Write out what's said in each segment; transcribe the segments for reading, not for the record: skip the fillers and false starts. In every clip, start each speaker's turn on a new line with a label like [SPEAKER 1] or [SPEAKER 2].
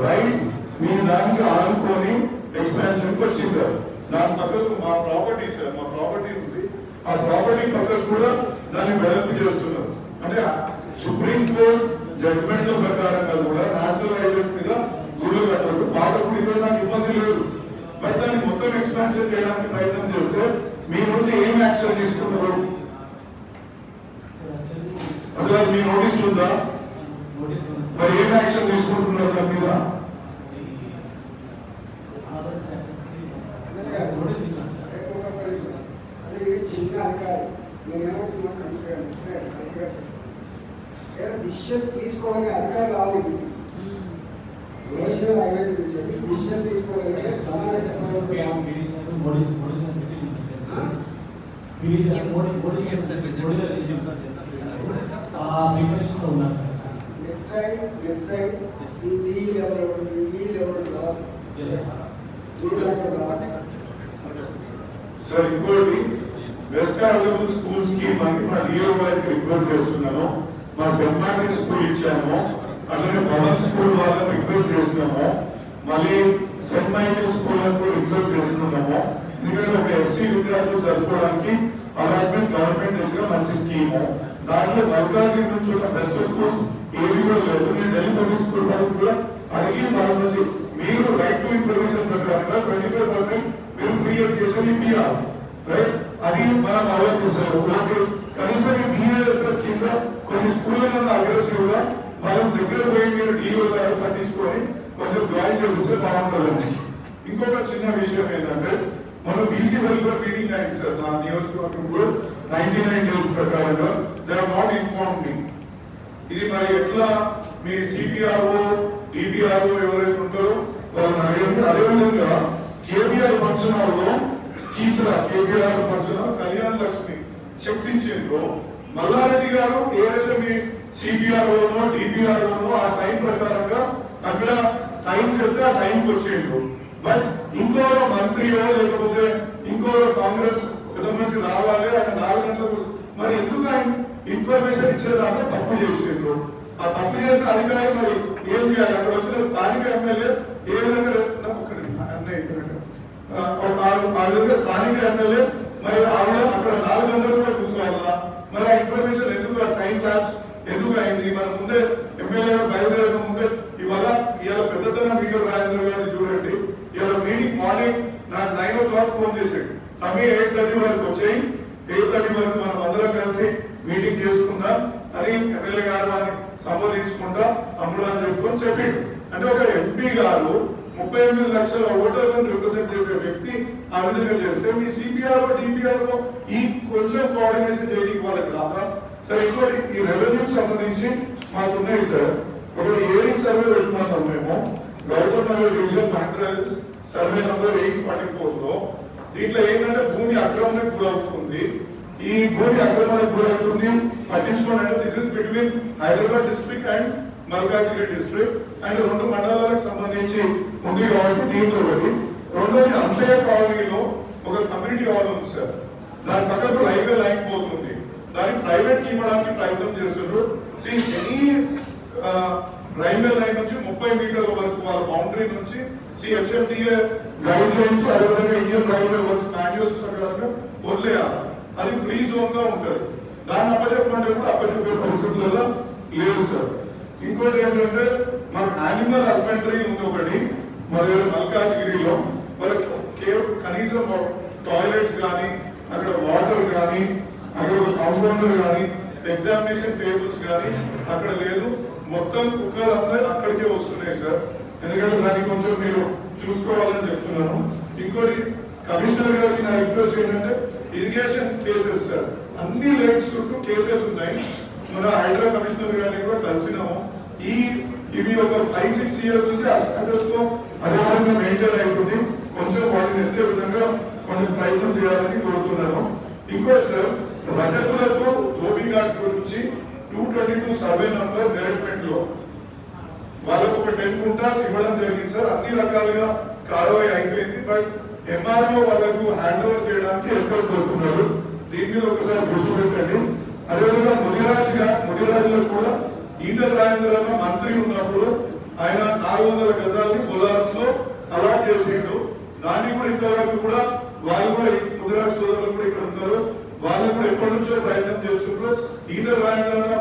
[SPEAKER 1] Right మీ దానికి ఆనుకొని expansion వచ్చింది. దాని పక్కకు మా ప్రాపర్టీ సార్, మా ప్రాపర్టీ ఉంది, ఆ ప్రాపర్టీ పక్కకు కూడా దాన్ని వెడల్పు చేస్తున్నారు. అంటే సుప్రీం కోర్ట్ జడ్జ్మెంట్ లో ప్రకారంగా కూడా నేషనల్ హైవేస్ మీద గుళ్ళు కట్టరు. పాతప్పుడు ఇక్కడ నాకు ఇబ్బంది లేదు, బట్ దాన్ని మొత్తం ఎక్స్పాన్షన్ చేయడానికి ప్రయత్నం చేస్తే మీ నుంచి ఏం యాక్షన్ తీసుకున్నారు? అసలు మీ నోటీసులు ఉందా? మరి ఏం యాక్షన్ తీసుకుంటున్నారు దాని మీద?
[SPEAKER 2] డిసిషన్ తీసుకోవడానికి అధికారులు రావాలి. నేషనల్ హైవేస్ డిసిషన్ తీసుకోవడానికి నెక్స్ట్ టైం ఈ లెవెల్
[SPEAKER 1] సార్ ఇంకోటి వెస్ట్ అవైలబుల్ స్కూల్ స్కీమ్ అని మా డిఓ గారికి రిక్వెస్ట్ చేస్తున్నాను. మా సెంట్ మార్టిన్ స్కూల్ ఇచ్చాము, అలానే పవన్ స్కూల్ వాళ్ళని రిక్వెస్ట్ చేస్తున్నాము, మళ్ళీ సెంట్ మైకేల్ స్కూల్ అని కూడా రిక్వెస్ట్ చేస్తున్నాము. ఎందుకంటే ఒక ఎస్సీ విద్యార్థులు జరుపుకోవడానికి అలాట్మెంట్ గవర్నమెంట్ తెచ్చిన మంచి స్కీము. దాంట్లో మల్కాజ్గిరి నుంచి ఉన్న బెస్ట్ స్కూల్స్ ఏవి కూడా లేదు. నేను ఢిల్లీ పబ్లిక్ స్కూల్ వాళ్ళకి కూడా అడిగి వాళ్ళ నుంచి మీరు రైట్ టు ఇన్ఫర్మేషన్ ప్రకారంగా 25% మీరు ఫ్రీ ఎడ్యుకేషన్ ఇవ్వాలి, రైట్? అది మనం ఆలోచిస్తాము. కనీసం ఈ బిఎస్ఎస్ కింద కొన్ని స్కూళ్ళలో అగ్రెసివ్ గా మనం దగ్గర పోయి మీరు డిఓ గారు పట్టించుకొని కొంచెం జాయిన్ చేస్తే బాగుంటుందండి. ఇంకొక చిన్న విషయం ఏంటంటే మనం బీసీ వెల్ఫేర్ మీటింగ్ అయింది సార్ నా నియోజకవర్గంలో 99 డేస్ ప్రకారంగా. They are not inform me. ఇది మరి ఎట్లా మీ సిపిఆర్ఓ డిపిఆర్ఓ ఎవరైతే ఉంటారో వాళ్ళని అడగండి. అదేవిధంగా కేబిఆర్ ఫంక్షన్ హాల్ లో Keesara KBR function hall Kalyan Lakshmi checks ఇచ్చిండ్రు. మల్లారెడ్డి గారు ఏదైతే మీ సిపిఆర్ఓనో డిపిఆర్ఓనో ఆ టైం ప్రకారంగా అక్కడ టైం చెప్తే ఆ టైంకి వచ్చిండ్రు. బట్ ఇంకో మంత్రియో లేకపోతే ఇంకో కాంగ్రెస్ పెద్ద మనిషి రావాలి ఆయన 4 గంటలకు, మరి ఎందుకు ఆయన ఇన్ఫర్మేషన్ ఇచ్చేదాంట్లో తప్పు చేసిండ్రు. ఆ తప్పు చేసిన అధికారి మరి ఏం చేయాలి? అక్కడ వచ్చిన స్థానిక ఎమ్మెల్యే ఏ విధంగా ఆ విధంగా స్థానిక ఎమ్మెల్యే మరి ఆవిడ అక్కడ 4 గంటలు కూడా కూర్చోవాలా? మరి ఆ ఇన్ఫర్మేషన్ ఎందుకు, ఆ టైం ల్యాబ్స్ ఎందుకు అయింది? మన ముందే ఎమ్మెల్యే బయలుదేరక ముందే ఇవాళ పెద్దతనం మీటింగ్ రాజేంద్ర గారిని చూడండి. ఇవాళ మీటింగ్ మార్నింగ్ నాకు 9 o'clock ఫోన్ చేశాడు. తమ్మి 8:30 వరకు వచ్చాయి, 8:30 వరకు మనం అందరం కలిసి మీటింగ్ చేసుకుందాం అని ఎమ్మెల్యే గారు వారిని సంబోధించుకుంటా అమ్ముడు అని చెప్పుకొని చెప్పిండు. అంటే ఒక ఎంపీ గారు 38 లక్షల ఓటర్లను రిప్రజెంట్ చేసే వ్యక్తి ఆ విధంగా చేస్తే మీ సిపిఆర్ఓ డిపిఆర్ఓ ఈ కొంచెం కోఆర్డినేషన్ చేయడానికి వాళ్ళకి రాదా? సరే ఇంకోటి ఈ రెవెన్యూ సంబంధించి మాకు ఉన్నాయి సార్. ఒకటి ఏడీ సర్వే పెట్టుకున్నాం మేము గౌతమ్ నగర్ డివిజన్ మ్యాట్రస్ సర్వే నంబర్ 844 లో. దీంట్లో ఏంటంటే భూమి అక్రమానికి గురవుతుంది. ఈ భూమి అక్రమానికి గురవుతుంది పట్టించుకోండి. This is between Hyderabad district and Malkajgiri district and 2 మండలాలకు సంబంధించి ఉంది కాబట్టి దీంట్లో ఒకటి. రెండోది అంతయ్య కాలనీలో ఒక కమ్యూనిటీ హాల్ ఉంది సార్. దాని పక్కకు రైల్వే లైన్ పోతుంది. దాన్ని ప్రైవేట్ కి ఇవ్వడానికి ప్రయత్నం చేస్తున్నారు. ఎనీ రైల్వే లైన్ నుంచి 30 మీటర్ల వరకు వాళ్ళ బౌండరీ నుంచి హెచ్ఎండిఏ గైడ్ లైన్స్ అదేవిధంగా ఇండియన్ రైల్వే వర్క్స్ మాన్యువల్స్ ప్రకారంగా వదిలేయాలి. అది ఫ్రీ జోన్ గా ఉంటుంది. దాన్ని అప్పచెప్పమంటే కూడా అప్పచెప్పే పరిస్థితులలో లేదు సార్. ఇంకోటి ఏంటంటే మాకు యానిమల్ హస్బెండరీ ఉంది ఒకటి మా దగ్గర మల్కాజ్గిరిలో. వాళ్ళకి కనీసం టాయిలెట్స్ కానీ అక్కడ వాటర్ కానీ అక్కడ ఒక కాంపౌండర్ కానీ ఎగ్జామినేషన్ టేబుల్స్ కానీ అక్కడ లేదు. మొత్తం కుక్కలు అందరూ అక్కడికే వస్తున్నాయి సార్. ఎందుకంటే దాన్ని కొంచెం మీరు చూసుకోవాలని చెప్తున్నాను. ఇంకోటి కమిషనర్ గారికి నా రిక్వెస్ట్ ఏంటంటే ఇరిగేషన్ కేసెస్ సార్, అన్ని లేక్స్ చుట్టూ కేసెస్ ఉన్నాయి. మన హైడ్రా కమిషనర్ గారిని కూడా కలిసినాము. ఇవి ఒక 5-6 years నుంచి అస్పెక్టస్ లో అదే విధంగా మెయింటైన్ అవుతుంది. కొంచెం వాటిని ఎత్తే విధంగా కొంచెం ప్రయత్నం చేయాలని కోరుతున్నాను. ఇంకోటి సార్ రజకులకు ధోబీఘాట్ గురించి 222 సర్వే నంబర్ డెవలప్మెంట్ లో వాళ్ళకు ఒక 10 గుంటాస్ ఇవ్వడం జరిగింది సార్. అన్ని రకాలుగా కార్యవాహి అయిపోయింది. బట్ ఎంఆర్ఓ వాళ్ళకు హ్యాండ్ ఓవర్ చేయడానికి ఎక్కడ కోరుకున్నారు. దీని మీద ఒకసారి దృష్టి పెట్టండి. అదేవిధంగా ముదిరాజులో కూడా ఈటల రాజేంద్ర మంత్రి ఉన్నప్పుడు ఆయన 400 గజాలని పొలాల్లో అలాట్ చేసిండు. దాన్ని కూడా ఇంతవరకు కూడా వాళ్ళు కూడా ముదిరాజ్ సోదరులు కూడా ఇక్కడ ఉన్నారు, వాళ్ళు కూడా ఎప్పటి నుంచో ప్రయత్నం చేస్తున్నారు. ఈటర్ రాయన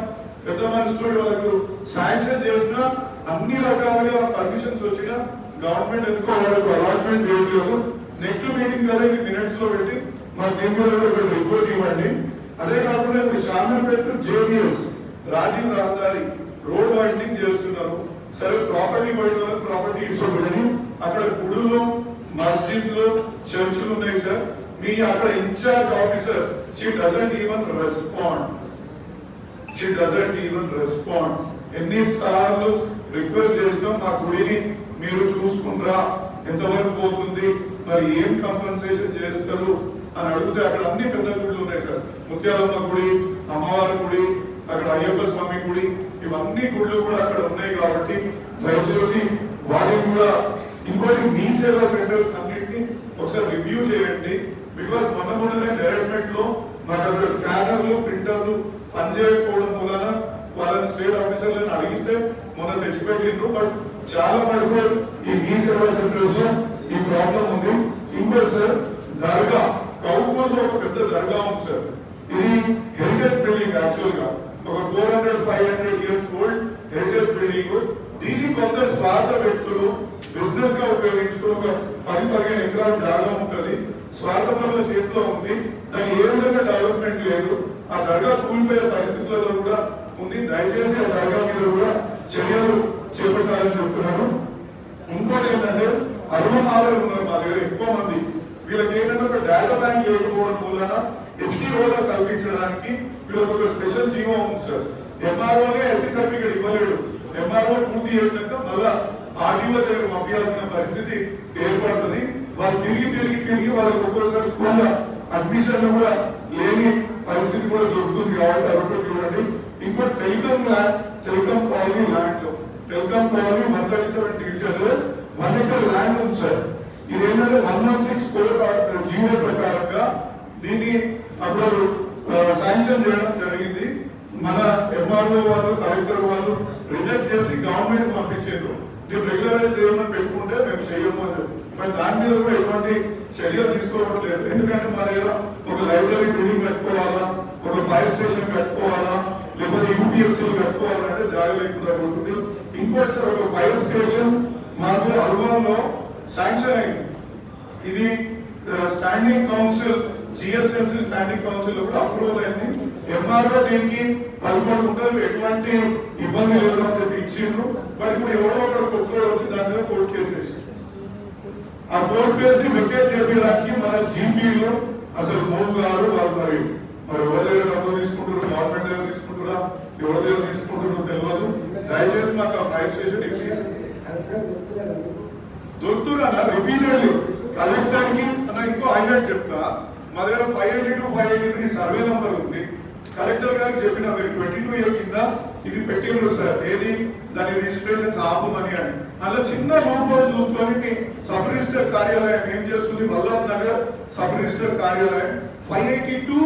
[SPEAKER 1] పెద్ద మనుషులు వాళ్ళకు శాంక్షన్ చేసిన అన్ని రకాలుగా పర్మిషన్స్ వచ్చిన గవర్నమెంట్ ఎందుకో వాళ్ళకు అలాట్మెంట్ చేయలేదు. నెక్స్ట్ మీటింగ్ కదా ఇది మినిట్స్ లో పెట్టి మా దీని రిపోర్ట్ ఇవ్వండి. అదే కాకుండా ఇప్పుడు షామీర్పేట జేబీఎస్ రాజీవ్ రహదారి రోడ్ వైండింగ్ చేస్తున్నారు. సరే ప్రాపర్టీ పోయిన ప్రాపర్టీ ఇచ్చుకోండి. అక్కడ గుడులు, మస్జిద్లు, చర్చిలు ఉన్నాయి సార్. మీ అక్కడ incharge officer she doesn't even respond. ఎన్నిసార్లు రిక్వెస్ట్ చేసినా మా గుడిని మీరు చూసుకుంటారా, ఎంతవరకు పోతుంది, మరి ఏం కంపెన్సేషన్ చేస్తారు అని అడిగితే అక్కడ అన్ని పెద్ద గుళ్ళు ఉన్నాయి సార్. ముత్యాలమ్మ గుడి, అమ్మవారి గుడి, అక్కడ అయ్యప్ప స్వామి గుడి, ఇవన్నీ గుళ్ళు కూడా అక్కడ ఉన్నాయి. కాబట్టి దయచేసి వాటిని కూడా ఇంకోటి మీ సేవా సెంటర్స్ అన్నింటినీ ఒకసారి రివ్యూ చేయండి. బికాస్ మొన్ననే డైరెక్ట్మెంట్ లో మాకు అక్కడ స్కానర్లు, ప్రింటర్లు పనిచేయకపోవడం మూలన వాళ్ళని స్టేట్ ఆఫీసర్లను అడిగితే మొన్న తెచ్చిపెట్టిండ్రు. బట్ చాలా మటుకు ఈ మీ సేవా సెంటర్స్ ఈ ప్రాబ్లం ఉంది. ఇంకోటి సార్, దర్గా కౌకూరులో ఒక పెద్ద దర్గా ఉంది సార్. ఇది హెరిటేజ్ బిల్డింగ్, యాక్చువల్ గా ఒక 400-500 years ఓల్డ్ హెరిటేజ్ బిల్డింగ్. దీన్ని కొందరు స్వార్థ వ్యక్తులు బిజినెస్ గా ఉపయోగించుకుని ఒక 10-15 ఎకరాల జాగా ఉంటుంది, స్వార్థ పనుల చేతిలో ఉంది. దానికి ఏ విధంగా డెవలప్మెంట్ లేదు. ఆ దర్గా కూలిపోయే పరిస్థితులలో కూడా ఉంది. దయచేసి ఆ దర్గా మీద కూడా చర్యలు చేపట్టాలని చెప్తున్నాను. ఇంకోటి ఏంటంటే అరుణమాలలు ఉన్నారు మా దగ్గర ఎక్కువ మంది. వీళ్ళకి ఏంటంటే ఒక డేటా బ్యాంక్ లేకపోవడం మూలన ఎస్సీ హోదా కల్పించడానికి వీళ్ళకి ఒక స్పెషల్ జీవో ఉంది సార్. ఎంఆర్ఓనే ఎస్సీ సర్టిఫికేట్ ఇవ్వలేడు. ఎంఆర్ఓ పూర్తి చేసినాక మళ్ళా ఆర్డీఓ దగ్గర పంపించాల్సిన పరిస్థితి ఏర్పడుతుంది. వాళ్ళు తిరిగి వాళ్ళకి ఒక్కోసారి స్కూల్ అడ్మిషన్ కూడా లేని పరిస్థితి కూడా దొరుకుతుంది. కాబట్టి అది కూడా చూడండి. ఇంకో telecom colony land, telecom colony 137 division 1 acre land ఉంది సార్. ఇది ఏంటంటే 116 కోడ్ జీవో ప్రకారంగా దీన్ని అప్పుడు శాంక్షన్ చేయడం జరిగింది. మన ఎంఆర్ఓ వాళ్ళు, కలెక్టర్ వాళ్ళు రిజెక్ట్ చేసి గవర్నమెంట్ పంపించారు. దీన్ని రెగ్యులరైజ్ చేయమని పెట్టుకుంటే మేము చేయము అని చెప్పి, మరి దాని మీద కూడా ఎటువంటి చర్యలు తీసుకోవట్లేదు. ఎందుకంటే మన ఒక లైబ్రరీ బిల్డింగ్ కట్టుకోవాలా, ఒక ఫైర్ స్టేషన్ కట్టుకోవాలా, లేకపోతే యూపీఎఫ్సీలు కట్టుకోవాలంటే జాగా లేకుండా ఉంటుంది. ఇంకోటి సార్, ఒక ఫైర్ స్టేషన్ మాకు అల్వాల్లో శాంక్షన్ అయింది. ఇది standing council, GHMC standing council లో కూడా అప్రూవల్ అయింది. ఎంఆర్ఓ దీనికి పాల్గొనుకుంటారు, ఎటువంటి ఇబ్బంది లేదు అని చెప్పి ఇచ్చిండ్రు. బట్ ఇప్పుడు ఎవరో ఒకరు కొత్తలో వచ్చి దాని మీద కోర్టు కేసు వేసి ఆ కోర్టు కేసు ని వెకేట్ చేయడానికి మన జీపీలు అసలు మోగు గారు వాళ్ళు మరి ఎవరి దగ్గర డబ్బులు తీసుకుంటారు, గవర్నమెంట్ దగ్గర తీసుకుంటారా, ఎవరి దగ్గర తీసుకుంటారో తెలియదు. దయచేసి మాకు ఆ ఫైర్ స్టేషన్ దొరుకుతున్నా రిపీటెడ్లీ కలెక్టర్ కి ఇంకో హైలైట్ చెప్తా. మా దగ్గర 582-583 సర్వే నంబర్ ఉంది. కలెక్టర్ గారికి చెప్పిన మీరు 22A కింద ఇది పెట్టిండ్రు సార్, ఏది దాని రిజిస్ట్రేషన్స్ ఆపమని అని. అలా చిన్న రూపంలో చూసుకొని సబ్ రిజిస్టర్ కార్యాలయం ఏం చేస్తుంది, వల్లభ్ నగర్ సబ్ రిజిస్టర్ కార్యాలయం 582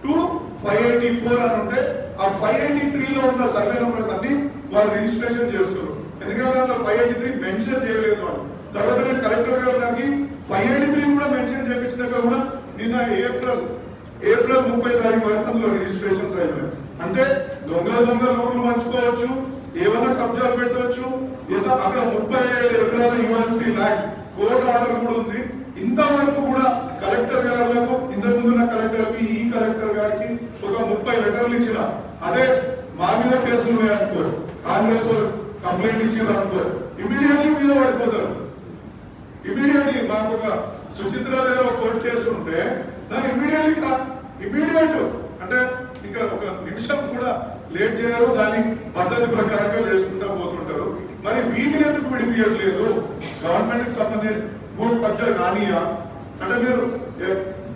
[SPEAKER 1] to 584 అని ఉంటే ఆ 583 లో ఉన్న సర్వే నంబర్స్ అన్ని వాళ్ళు రిజిస్ట్రేషన్ చేస్తున్నారు. ఎందుకంటే దాంట్లో 583 మెన్షన్ చేయలేదు వాళ్ళు. తర్వాత నేను కలెక్టర్ గారు దానికి 583 కూడా మెన్షన్ చేయించినాక కూడా నిన్న ఏప్రిల్ 30 తారీఖు వరకు అందులో రిజిస్ట్రేషన్స్ అయినాయి. అంటే దొంగ ఊర్లు పంచుకోవచ్చు, ఏమైనా కబ్జాలు పెట్టవచ్చు. ఏదో అక్కడ 37 ఎకరాల యూఎన్సీ ల్యాండ్ కోర్టు ఆర్డర్ కూడా ఉంది. ఇంతవరకు కూడా కలెక్టర్ గారులకు, ఇంతకు ముందున్న కలెక్టర్ కి, ఈ కలెక్టర్ గారికి ఒక 30 లెటర్లు ఇచ్చిన, అదే మా మీద కేసులు ఉన్నాయనుకో, కాంగ్రెస్ కంప్లైంట్ ఇచ్చిన అనుకో, ఇమీడియట్లీ మీద పడిపోతారు. ఇమీడియట్లీ మాకు ఒక సుచిత్ర దగ్గర ఒక కోర్టు కేసు ఉంటే దాన్ని ఇమీడియట్ అంటే ఇంకా ఒక నిమిషం కూడా లేట్ చేయరు. దాన్ని పద్ధతి ప్రకారంగా చేసుకుంటా పోతుంటారు. మరి వీటిని ఎందుకు విడిపించట్లేదు? గవర్నమెంట్ కి సంబంధించి భూమి కబ్జా కానీయా అంటే మీరు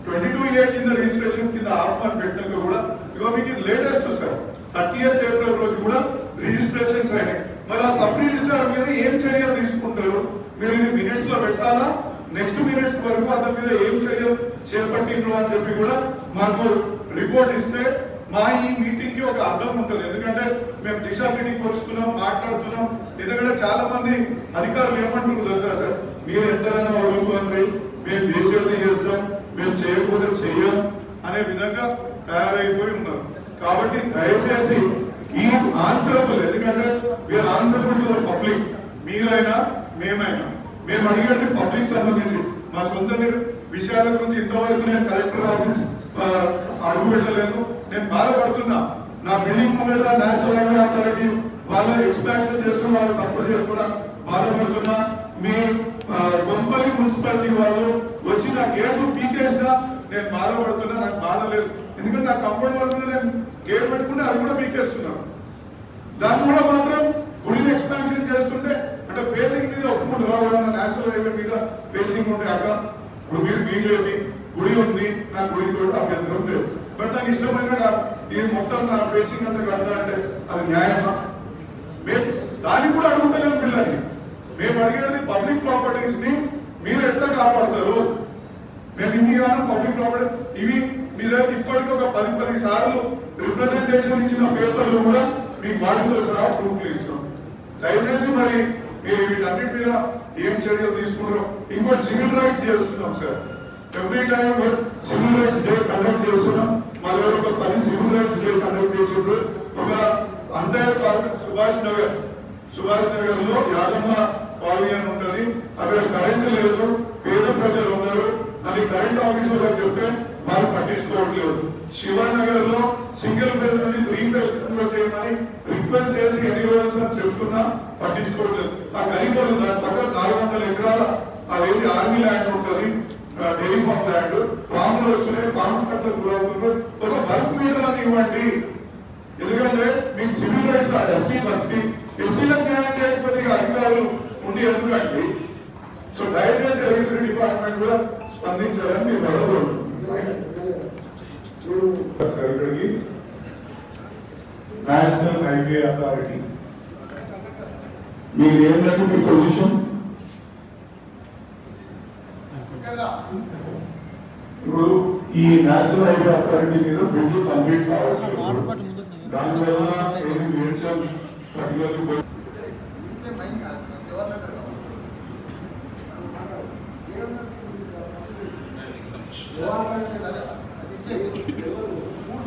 [SPEAKER 1] 22A కింద రిజిస్ట్రేషన్ కింద ఆత్మని పెట్టినాక కూడా ఇగో మీకు లేటెస్ట్ సార్ 30th April రోజు కూడా రిజిస్ట్రేషన్స్ అయినాయి. మరి ఆ సబ్ రిజిస్ట్రార్ మీద ఏం చర్యలు తీసుకుంటారు? మీరు ఇది మినిట్స్ లో పెట్టాలా, నెక్స్ట్ మినిట్స్ వరకు అతని మీద ఏం చర్యలు చేపట్టిండ్రు అని చెప్పి కూడా మాకు రిపోర్ట్ ఇస్తే మా ఈ మీటింగ్ కి ఒక అర్థం ఉంటుంది. ఎందుకంటే మేము దిశ మీటింగ్ వస్తున్నాం, మాట్లాడుతున్నాం, ఎందుకంటే చాలా మంది అధికారులు ఏమంటారు తెలుసా సార్, మీరు ఎంతైనా వదులుకోండి, మేము చేసేది చేస్తాం, మేము చేయకపోతే చెయ్యం అనే విధంగా తయారైపోయి ఉన్నారు. కాబట్టి దయచేసి ఈ ఆన్సరబుల్, ఎందుకంటే we are answerable to the public. మీరైనా మేమైనా మేము అడిగేది పబ్లిక్ సంబంధించి మా సొంత విషయాల గురించి ఇంతవరకు నేను కలెక్టర్ ఆఫీస్ అడుగు పెట్టలేదు. నేను బాధపడుతున్నా, నా బిల్డింగ్ మీద నేషనల్ హైవే అథారిటీ వాళ్ళ ఎక్స్పాన్షన్ చేస్తూ వాళ్ళు సపోర్ట్ చేయకుండా బాధపడుతున్నా. మీ బొంపల్లి మున్సిపాలిటీ వాళ్ళు వచ్చి నా గేట్లు పీకేసినా నేను బాధపడుతున్నా, నాకు బాధ లేదు. ఎందుకంటే నా కంపౌండ్ వాళ్ళ మీద నేను గేట్ పెట్టుకుంటే అది కూడా పీకేస్తున్నాను. దాన్ని కూడా మాత్రం గుడిని ఎక్స్పాన్షన్ చేస్తుంటే అంటే ఫేసింగ్ మీద ఒప్పుకుంటున్నా, నేషనల్ హైవే మీద ఫేసింగ్ ఉంటే అక్క ఇప్పుడు మీరు బీజేపీ గుడి ఉంది, నా గుడి కూడా అభ్యంతరం లేదు. బట్ నాకు ఇష్టమైన ఇది మొత్తం నా ఫేసింగ్ అంతా కడతా అంటే అది న్యాయమా? మేము దాన్ని కూడా అడుగుతలేము పిల్లల్ని. మేము అడిగేది పబ్లిక్ ప్రాపర్టీస్ ని మీరు ఎట్లా కాపాడతారు? మేము ఇన్ని కాలం పబ్లిక్ ప్రాపర్టీ ఇవి మీ దగ్గర ఇప్పటికీ ఒక 10 సార్లు రిప్రజెంటేషన్ ఇచ్చిన పేపర్లు కూడా మీకు వాటితో సహా ప్రూఫ్లు ఇస్తున్నాం. దయచేసి మరి మీరు వీటన్నిటి మీద ఏం చర్యలు తీసుకుంటారో. ఇంకోటి సివిల్ రైట్స్ చేస్తున్నాం sir, every time civil rights day conduct చేస్తున్నాం. మా దగ్గర ఒక 10 సివిల్ రైట్స్ డే కండక్ట్ చేసిండ్రు. ఒక అంతర్ సుభాష్ నగర్ లో యాదమ్మ కాలనీ అని ఉంటుంది, అక్కడ కరెంటు లేదు, పేద ప్రజలు ఉన్నారు అని కరెంట్ ఆఫీసర్లకు చెప్తే వారు పట్టించుకోవట్లేదు. శివానగర్ లో సింగిల్ ఫేజ్ నుండి 3 ఫేజ్ చేయమని రిక్వెస్ట్ చేసి ఎన్ని రోజులు అని చెప్తున్నా పట్టించుకోవట్లేదు. ఆ గరీబులు దాని పక్కన 400 ఎకరాల అదేంటి ఆర్మీ ల్యాండ్ ఉంటుంది, డైరీ ఫార్మ్ ల్యాండ్, పాములు వస్తున్నాయి, పాము కట్టలు గురవుతున్నారు. ఒక వర్క్ మీటర్ ఇవ్వండి. ఎందుకంటే మీకు సివిల్ రైట్స్ ఎస్సీ బస్తీ ఎస్సీలకు న్యాయం చేయకపోతే అధికారులు ఉండి ఎందుకండి. సో దయచేసి ఎలక్ట్రిసిటీ డిపార్ట్మెంట్ కూడా స్పందించాలని మీరు అడగదు. ఇక్కడికి నేషనల్ హైవే అథారిటీ మీరు ఏంటంటే మీ పొజిషన్ ఇప్పుడు ఈ నేషనల్ హైవే అథారిటీ మీద బ్రిడ్జ్ కంప్లీట్ కావాలి. దానివల్ల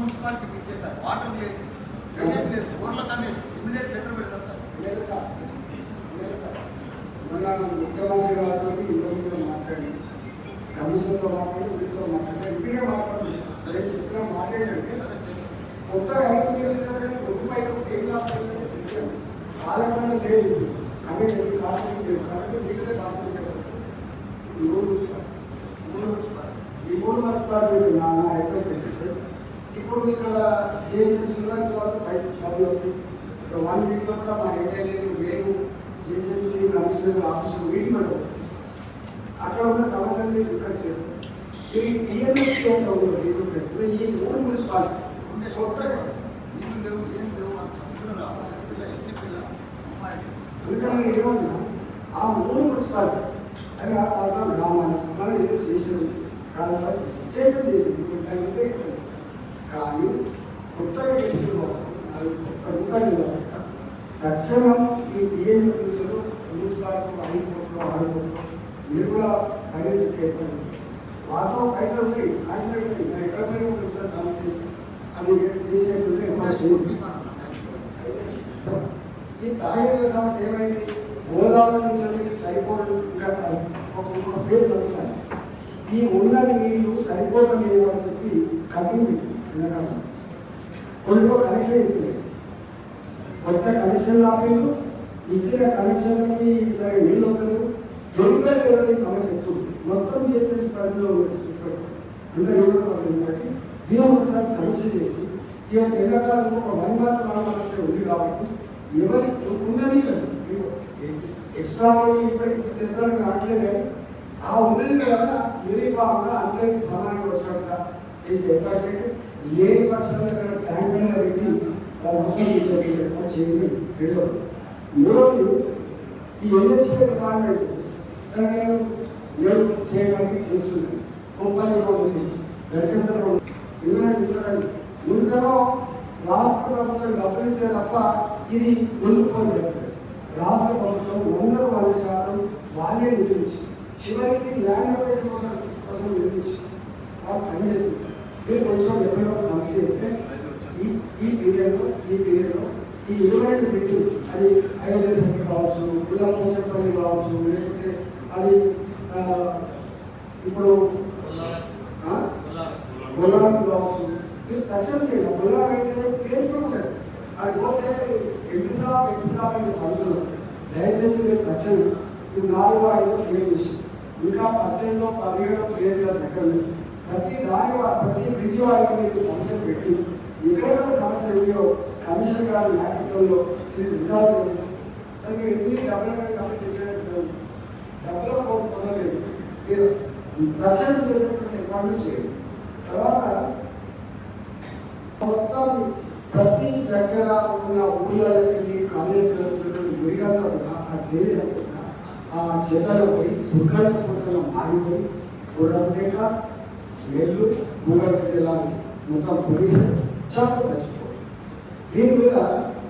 [SPEAKER 3] మున్సిపాలిటీకి ఇచ్చేసారు, వాటర్ లేదు, గజెట్ లేదు, ఊర్లో కన్నా ఇమీడియట్ లెటర్ పెడతారు సార్.
[SPEAKER 2] ముఖ్యమంత్రి గారితో ఈరోజు మాట్లాడి కమిషన్తో మాట్లాడి వీటితో మాట్లాడి ఇప్పుడే మాట్లాడుతుంది. సరే చెప్పినా మాట్లాడంటే కొత్తగా కాలక్రమం లేదు, కమిషన్ కాలం లేదు కాబట్టి వీటితో కాన్సన్ట్రేట్ ఈ 3 మున్సిపాలిటీ నా రిక్వెస్ట్. ఇప్పుడు ఇక్కడ జిహెచ్ఎంసీలో ఇంతవరకు 5 వస్తుంది. 1 వీక్లో కూడా మా ఎమ్మెల్యేలు నేను జిహెచ్ఎంసీ కమిషనర్ ఆఫీసులు మీటింగ్ పెట్టవచ్చు. అక్కడ ఉన్న సమస్యలు డిస్కస్ చేస్తాం. ఈ టీఎంఎస్సీ ఎంత ఉండదు ఈ 3 మున్సిపాలిటీ కొత్తగా అందుకని ఏమన్నా ఆ 3 మున్సిపాలిటీ అది అవసరం గ్రామాన్ని మనం ఏదో చేసేది కానీ కొత్తగా చేసిన అది కొత్త రూపాయలు తక్షణం ఈ టీఎంసీలో మున్సిపాలిటీ 5 కోట్లు 6 కోట్లు మీరు కూడా పైన చెప్పారు. వాస్తవం పైసలు ఉంటాయి, సాక్షి ఎక్కడ సమస్య అది చేసేటువంటి ఈ తాగేళ్ళ సమస్య ఏమైంది? గోదావరి నుంచి సరిపోదు, ఇంకా ఒక ఫేజ్ వస్తాయి. ఈ ఉన్నది నీళ్ళు సరిపోతుంది అని చెప్పి కంపెనీ కొన్ని కనెక్షన్ ఇస్తుంది. కొత్త కనెక్షన్ ఆపేరు, ఇచ్చిన కనెక్షన్లకి సరే నీళ్ళు అవుతలేవు. వెరిఫై లేవని సమస్య ఎక్కువ మొత్తం చేసిన పరిధిలో చెప్పారు. అందరూ బట్టి దీని ఒకసారి సమస్య చేసి ఈ యొక్క ఎల్లకాలం ఒక 1 month ఉంది కాబట్టి ఎవరికి ఉన్నది ఎక్స్ట్రా ఇప్పటికి తెచ్చడానికి రావట్లేదు. కానీ ఆ ఉన్నది కదా యూనిఫామ్గా అందరికీ సమానంగా వచ్చినట్టుగా చేసి ఏర్పాటు లేని పక్షంలో ట్యాంక్ పెట్టి చేయాలి. మూడవది ఈ ఎన్హెచ్ఏ డిపార్ట్మెంట్ సరే నేను చేయడానికి చేస్తుంది. ముప్పై వెంకటేశ్వర ముందులో రాష్ట్ర ప్రభుత్వం గమనించే తప్ప ఇది ముందుకోలేదు. రాష్ట్ర ప్రభుత్వం 100% వాళ్ళే నిర్మించి చివరికి ల్యాండ్ అప్లైజేషన్ కోసం నిర్మించి వాళ్ళు పనిచేస్తుంది. మీరు కొంచెం ఎప్పుడో సమస్య చేస్తే ఈ పీరియడ్లో ఈ 22 బ్రిడ్జిలు అది అయోధ్య సంఖ్య కావచ్చు, గులా పోషకపల్లి కావచ్చు, లేకపోతే అది ఇప్పుడు బొల్లారం కావచ్చు, మీరు తక్షణం చేయాలి. బొల్లారం అయితే కేర్ఫుల్ ఉంటుంది. అది పోతే ఎంపీసాబ్ అనే పనులు దయచేసి మీరు తక్షణం మీరు 4-5 క్లియర్ చేసి ఇంకా 18-17 క్లియర్ చేయాల్సిన ఎక్కడ ప్రతి బ్రిడ్జి వారికి మీరు సమస్యలు పెట్టి ఎక్కడెక్కడ సమస్యలు ఉన్నాయో కమిషన్ గారి నాయకత్వంలో మీరు రిజాల్వ్ చేయండి. సార్ మీరు ఎన్ని డెవలప్మెంట్ కంప్లీట్ చేయలేదు, డెవలప్ పొందలేదు, మీరు రక్షణ చేసినటువంటి రిక్వైర్మెంట్స్ చేయండి. తర్వాత మొత్తం ప్రతి దగ్గర ఉన్న ఊళ్ళకి కాలేజీ గురిగాతో ఆ చేతలు పోయి దుర్గంధ మారిపోయి చూడలేక స్మెల్ భూగర్భ జలాలు మొత్తం పొల్యూషన్ చాలా చచ్చిపోయి. దీని మీద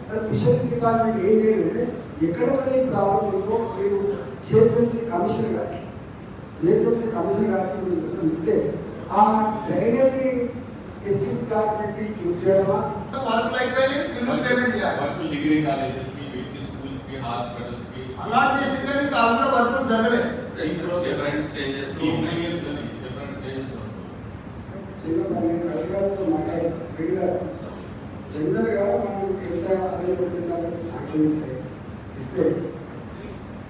[SPEAKER 2] సార్ ఫిషరీస్ డిపార్ట్మెంట్ ఏం చేయాలంటే ఎక్కడెక్కడ ఈ ప్రాబ్లం ఉందో మీరు జిహెచ్ఎంసీ కమిషనర్ గారికి మీరు ఇస్తే ఆ డ్రైనేజీ డిస్ట్రిక్ట్ డిపార్ట్మెంట్కి క్లిక్ చేయడమా
[SPEAKER 3] వర్కులు అయిపోయి బిల్లులు పేమెంట్ చేయాలి.
[SPEAKER 4] డిగ్రీ కాలేజెస్ కి స్కూల్స్ కి హాస్పిటల్స్ కి
[SPEAKER 3] అలాట్ చేసి కానీ కాకుండా వర్కులు జరగలేదు.
[SPEAKER 4] డిఫరెంట్ స్టేజెస్ లో
[SPEAKER 2] చిన్న మాట్లాడారు జనరల్గా మనం ఎంత అదే సాంక్షన్ ఇస్తే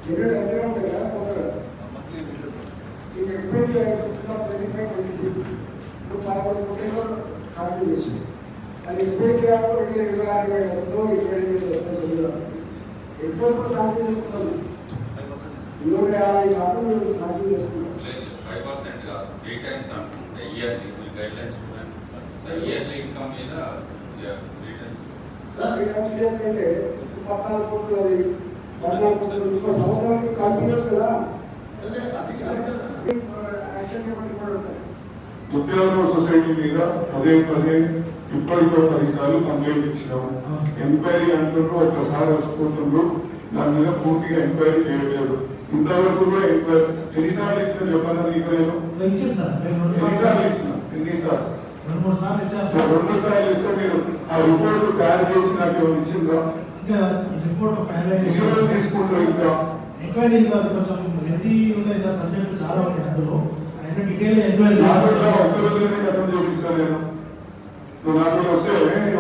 [SPEAKER 2] జనరల్ ఎంత ఉంటుంది కదా కొత్తగా ఈ ఎక్స్పెక్ట్ 25-26 సాంక్షన్ చేసింది. అది ఎక్స్పెక్ట్ కాకపోతే 26 ఎక్సెప్ట్ సాంక్షన్ చేసుకుంటాం 50% మీరు సాంక్షన్ చేసుకుంటాం.
[SPEAKER 4] 5% గా 8 టైమ్స్ అనుకుంటే yearly guide lines yearly income మీద 3 టైమ్స్.
[SPEAKER 2] సార్ అంటే 14 కోట్లు అది 14 కోట్లు ఇంకో సంవత్సరానికి కంటిన్యూస్ కదా యాక్షన్ చెప్పండి కూడా ఉంటాయి.
[SPEAKER 1] ముత్యాలరావు సొసైటీ మీద పదే ఇప్పటికో 10 సార్లు కంప్లైంట్ ఇచ్చినాము. ఎంక్వైరీ అంటున్నారు, ఒక్కసారి వచ్చిపోతున్నారు, దాని మీద పూర్తిగా ఎంక్వైరీ చేయలేదు. ఇంతవరకు కూడా ఎంక్వైరీ ఎన్నిసార్లు ఇచ్చిన చెప్పాను నీకు నేను ఎన్నిసార్లు ఇచ్చిన ఎన్నిసార్లు 2 సార్లు ఇస్తే మీరు ఆ రిపోర్ట్ తయారు చేసి నాకు ఇచ్చిందా తీసుకుంటారు ఇంకా
[SPEAKER 5] ఎంక్వైరీ కాదు కొంచెం లెంతీ ఉంటాయి సార్, సబ్జెక్ట్ చాలా ఉంటాయి అందులో ఆయన డీటెయిల్ ఎంక్వైరీ
[SPEAKER 1] ఒక్క రోజులోనే కథం చేపిస్తాను నేను. నువ్వు నాకు వస్తే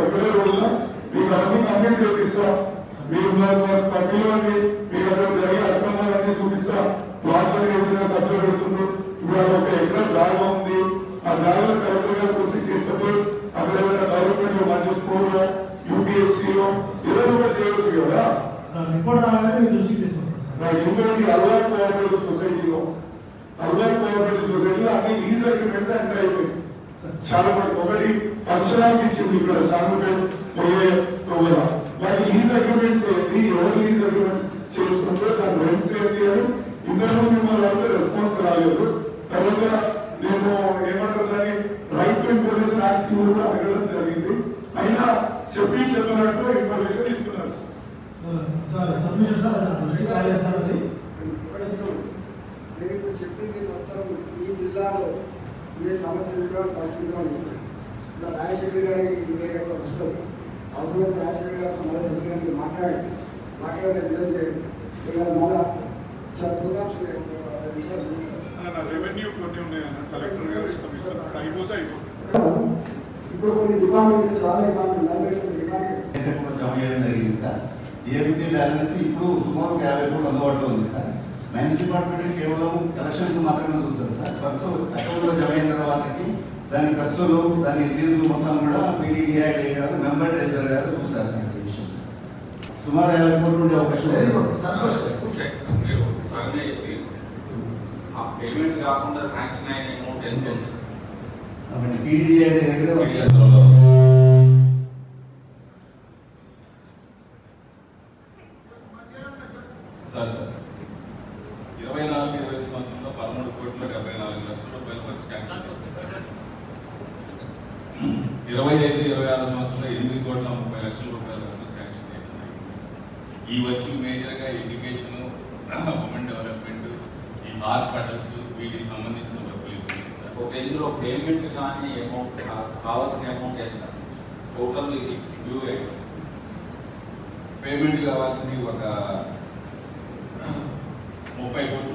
[SPEAKER 1] ఒక్కడే రోజున మీకు అన్ని కంప్లీట్ చేపిస్తా. మీరు పిల్లలకి మీకు అక్కడ జరిగే అక్రమాలన్నీ చూపిస్తా. వాటిని ఏదైనా ఖర్చు పెడుతుండ్రు. ఇప్పుడు ఒక ఎక్కడ జాగా ఉంది, ఆ జాగాలో కలెక్టర్ గారు పూర్తి తీసుకుపోయి అక్కడ ఏదైనా డెవలప్మెంట్ లో మంచి స్కూల్లో యూపీఎస్సీలో ఏదో కూడా చేయవచ్చు కదా.
[SPEAKER 5] రిపోర్ట్ రాగానే మీ దృష్టికి తీసుకొస్తాను సార్.
[SPEAKER 1] నాకు ఇంకోటి అల్వార్ కోఆపరేటివ్ సొసైటీలో అన్ని లీజ్ అగ్రిమెంట్స్ ఎంటర్ అయిపోయింది. చాలా మంది ఒకటి ఫంక్షనానికి ఇచ్చింది ఇక్కడ సాగుపేట పోయే ప్రోగ్రాం. వాటి లీజ్ అగ్రిమెంట్స్ ఏంటి, ఎవరు లీజ్ అగ్రిమెంట్ చేసుకుంటారో దాని రెంట్స్ ఏంటి అని ఇందులో మిమ్మల్ని అంటే రెస్పాన్స్ రాలేదు. తర్వాత నేను ఏమంటారు రైట్ టు ఇన్ఫర్మేషన్ యాక్ట్ కూడా అడగడం జరిగింది. అయినా చెప్పినట్టు ఇన్ఫర్మేషన్ ఇస్తున్నారు
[SPEAKER 5] సార్. సబ్మిషన్ సార్ దృష్టికి రాలేదు సార్. అది
[SPEAKER 2] నేను ఇప్పుడు చెప్పింది మొత్తం ఈ జిల్లాలో ఏ సమస్యలు కూడా పరిస్థితిలో ఉంటుంది. ఇలా రాజశేఖర్ గారి విధంగా వస్తుంది. అవసరమైతే రాజశేఖర్ గారితో మళ్ళీ సెక్రటరీ గారికి మాట్లాడే విధంగా చేయండి. మళ్ళా ప్రోగ్రామ్స్ విషయాలు
[SPEAKER 1] రెవెన్యూ కొన్ని ఉన్నాయన్న కలెక్టర్ గారు అయిపోతే
[SPEAKER 2] ఇప్పుడు కొన్ని డిపార్ట్మెంట్ చాలా డిపార్ట్మెంట్
[SPEAKER 6] జమ చేయడం జరిగింది సార్. ఏఎంపీ బ్యాలెన్స్ ఇప్పుడు సుమారు 50 కోట్లు అందుబాటులో ఉంది సార్. మైన్స్ డిపార్ట్మెంట్ కేవలం కలెక్షన్స్ మాత్రమే చూస్తారు సార్. ఖర్చు అకౌంట్లో జమ అయిన తర్వాతకి దాని ఖర్చులు దాని రిలీజులు మొత్తం కూడా పీడీడీఐ గారు మెంబర్ ట్రెజరర్ గారు చూస్తారు సార్. సుమారు 50 కోట్లు ఉండే అవకాశం
[SPEAKER 4] పేమెంట్ కాకుండా శాంక్షన్ అయిన అమౌంట్ ఎంత ఉంది
[SPEAKER 6] కాబట్టి పీడీడీఐ దగ్గర
[SPEAKER 4] సార్ 24-25 సంవత్సరంలో 13,74,00,000 వరకు శాంక్షన్ 25-26 సంవత్సరంలో 8,30,30,00,000 వరకు శాంక్షన్ చేస్తున్నాయి.
[SPEAKER 7] ఈ వచ్చి మేజర్గా ఎడ్యుకేషన్, ఉమెన్ డెవలప్మెంట్, ఈ హాస్పిటల్స్ వీటికి సంబంధించిన వర్కులు ఇవ్వండి సార్.
[SPEAKER 4] ఒక ఇందులో పేమెంట్ కానీ అమౌంట్ కావాల్సిన అమౌంట్ ఎంత టోటల్ డ్యూ అయ్యింది?
[SPEAKER 7] పేమెంట్ కావాల్సింది ఒక 30 కోట్లు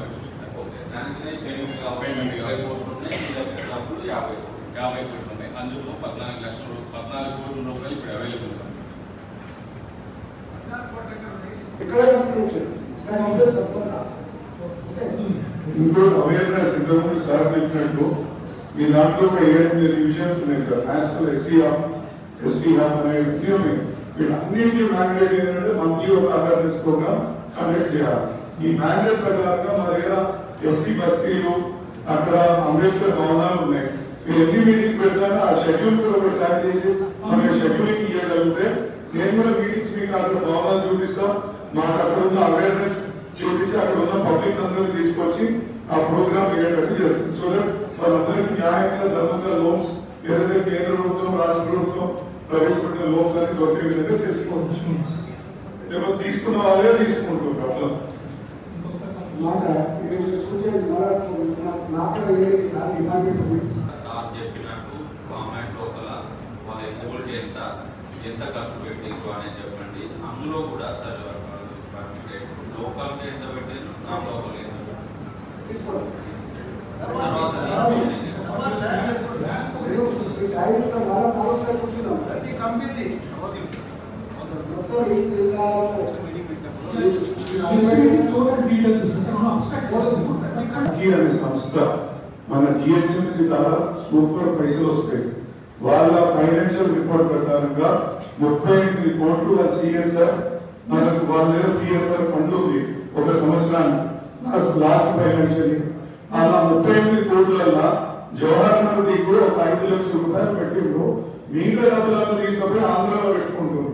[SPEAKER 7] అవుతుంది సార్.
[SPEAKER 4] ఓకే, శాంక్షన్ అయి పేమెంట్ కావాలి.
[SPEAKER 7] పేమెంట్ కావాలి.
[SPEAKER 4] 20 కోట్లు ఉన్నాయి, మీ దగ్గర డబ్బులు 50 కోట్లు.
[SPEAKER 7] 50 కోట్లు ఉన్నాయి. అందులో 14 లక్షల 14 కోట్ల రూపాయలు ఇప్పుడు అవైలబుల్ ఉంది సార్.
[SPEAKER 2] ఇక్కడ కనిపించారు కానీ ఇంట్రెస్ట్ తక్కువ
[SPEAKER 1] ఇంకో అవేర్నెస్ ఇంతకుముందు సార్ చెప్పినట్టు మీ దాంట్లో ఒక 7-8 డివిజన్స్ ఉన్నాయి sir. National SC hub, ST hub అనే ఉన్నాయి. వీటన్నింటి మ్యాండేట్ ఏంటంటే మంత్లీ ఒక అవేర్నెస్ ప్రోగ్రామ్ కండక్ట్ చేయాలి. ఈ మ్యాండేట్ ప్రకారంగా మా దగ్గర ఎస్సీ బస్తీలు, అక్కడ అంబేద్కర్ భవనాలు ఉన్నాయి. మీరు ఎన్ని మీటింగ్స్ పెడతారో ఆ షెడ్యూల్ కూడా ఒకటి తయారు చేసి మనకి షెడ్యూలింగ్ ఇవ్వగలిగితే నేను కూడా మీటింగ్స్ మీకు అక్కడ భవనాలు చూపిస్తాం. మాకు అక్కడ ఉన్న అవేర్నెస్ చూపించి అక్కడ ఉన్న పబ్లిక్ అందరినీ తీసుకొచ్చి ఆ ప్రోగ్రామ్ అయ్యేటట్టు చేస్తుంది. సో దట్ వాళ్ళందరికీ న్యాయంగా ధర్మంగా లోన్స్ ఏదైతే కేంద్ర ప్రభుత్వం, రాష్ట్ర ప్రభుత్వం ప్రవేశపెట్టిన లోన్స్ అని దొరికే విధంగా చేసుకోవచ్చు. లేకపోతే తీసుకున్న వాళ్ళే తీసుకుంటారు అట్లా.
[SPEAKER 2] మాట ఇది సూచన నాకు చాలా డిమాండ్
[SPEAKER 4] సార్ చెప్పినట్టు కామెంట్ లోపల వాళ్ళ ఎలిజిబిలిటీ ఎంత ఖర్చు పెట్టిండ్రు అనేది చెప్పండి. అందులో కూడా సార్ లోకల్కి ఎంత పెట్టిండ్రు, నాన్ లోకల్ ఎంత
[SPEAKER 2] తీసుకోండి.
[SPEAKER 4] తర్వాత
[SPEAKER 3] ప్రతి కంపెనీ
[SPEAKER 2] మొత్తం ఈ జిల్లాలో
[SPEAKER 1] ఈ అనే సంస్థ మన జిహెచ్ఎంసీ ద్వారా సూపర్ పైసలు వస్తాయి. వాళ్ళ ఫైనాన్షియల్ రిపోర్ట్ ప్రకారంగా 38 కోట్లు సిఎస్ఆర్ మనకు వాళ్ళ దగ్గర సిఎస్ఆర్ ఫండ్ ఉంది ఒక సంవత్సరానికి లాస్ట్ ఫైనాన్షియల్. అలా 38 కోట్ల జవహర్ నగర్ కూడా ఒక 5 లక్షల రూపాయలు పెట్టిండ్రు. మిగతా డబ్బులను తీసుకుపోయి ఆంధ్రలో పెట్టుకుంటున్నారు.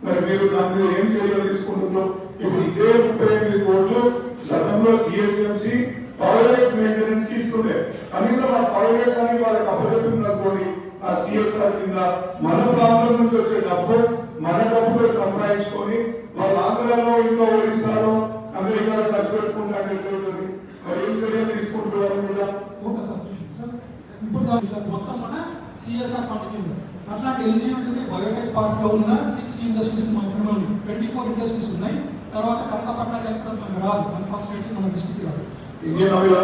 [SPEAKER 1] మరి మీరు దాని మీద ఏం చర్యలు తీసుకుంటున్నారు? ఇప్పుడు ఇదే 38 కోట్లు గతంలో జిహెచ్ఎంసీ టాయిలెట్స్ మెయింటెనెన్స్ కి ఇస్తుండే. కనీసం ఆ టాయిలెట్స్ అని వాళ్ళకి అప్పచెప్పిననుకోండి ఆ సిఎస్ఆర్ కింద మన ప్రాంతం నుంచి వచ్చే డబ్బు మన డబ్బుతో సంపాదించుకొని వాళ్ళ ఆంధ్రాలో ఇంట్లో ఒడిశాలో అమెరికాలో ఖర్చు పెట్టుకుంటారు. మరి ఏం చర్యలు తీసుకుంటున్నారు మీద?
[SPEAKER 5] ఇప్పుడు మొత్తం మన సిఎస్ఆర్ ఫండ్ కింద అట్లాంటి ఎలిజిబిలిటీ బయోటెక్ పార్క్ లో ఉన్న 6 ఇండస్ట్రీస్ మాత్రమే ఉన్నాయి. 24 ఇండస్ట్రీస్ ఉన్నాయి. తర్వాత కనకపట్ల చెప్పడం మనకు రాదు, అన్ఫార్చునేట్లీ మన డిస్ట్రిక్ట్ రాదు.
[SPEAKER 1] Indian oil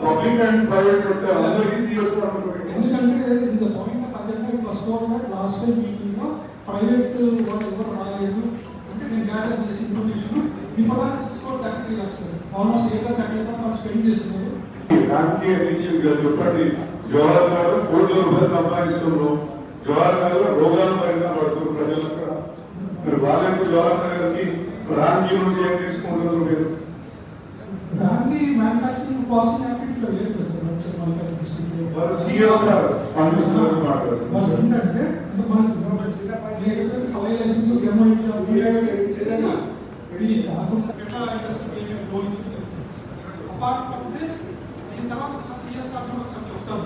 [SPEAKER 1] public and private sector అందరికీ సిఎస్ఆర్
[SPEAKER 5] ఎందుకంటే ఇంత point agenda plus last time meeting లో ప్రైవేట్ వాళ్ళు ఎవరు రాలేదు అంటే నేను గ్యాదర్ చేసి ఇన్ఫర్మేషన్ ఇప్పుడు 6.33 lakhs ఆల్మోస్ట్ 8.30 lakhs స్పెండ్ చేస్తున్నారు.
[SPEAKER 1] దానికి చెప్పండి. జవహర్ నగర్ కోట్ల రూపాయలు సంపాదిస్తున్నారు. జవహర్ నగర్ రోగాలు మరింత పడుతున్నారు ప్రజలు. అక్కడ మరి వాళ్ళకు జవహర్ నగర్ కి రాంజీ నుంచి ఏం తీసుకుంటున్నారు మీరు?
[SPEAKER 5] దాన్ని మ్యానుఫ్యాక్చరింగ్ ప్రాసెసింగ్ యాక్టివిటీలో లేదు కదా సార్. మనకి డిస్ట్రిక్ట్
[SPEAKER 1] వాళ్ళు సిఎస్ఆర్ ఫండ్ గురించి మాట్లాడుతున్నారు.
[SPEAKER 5] ఏంటంటే సలై లైసెన్స్ ఇది కాకుండా అపార్ట్ ఫ్రమ్ దిస్ దీని తర్వాత సిఎస్ఆర్ కూడా ఒకసారి చెప్తాను.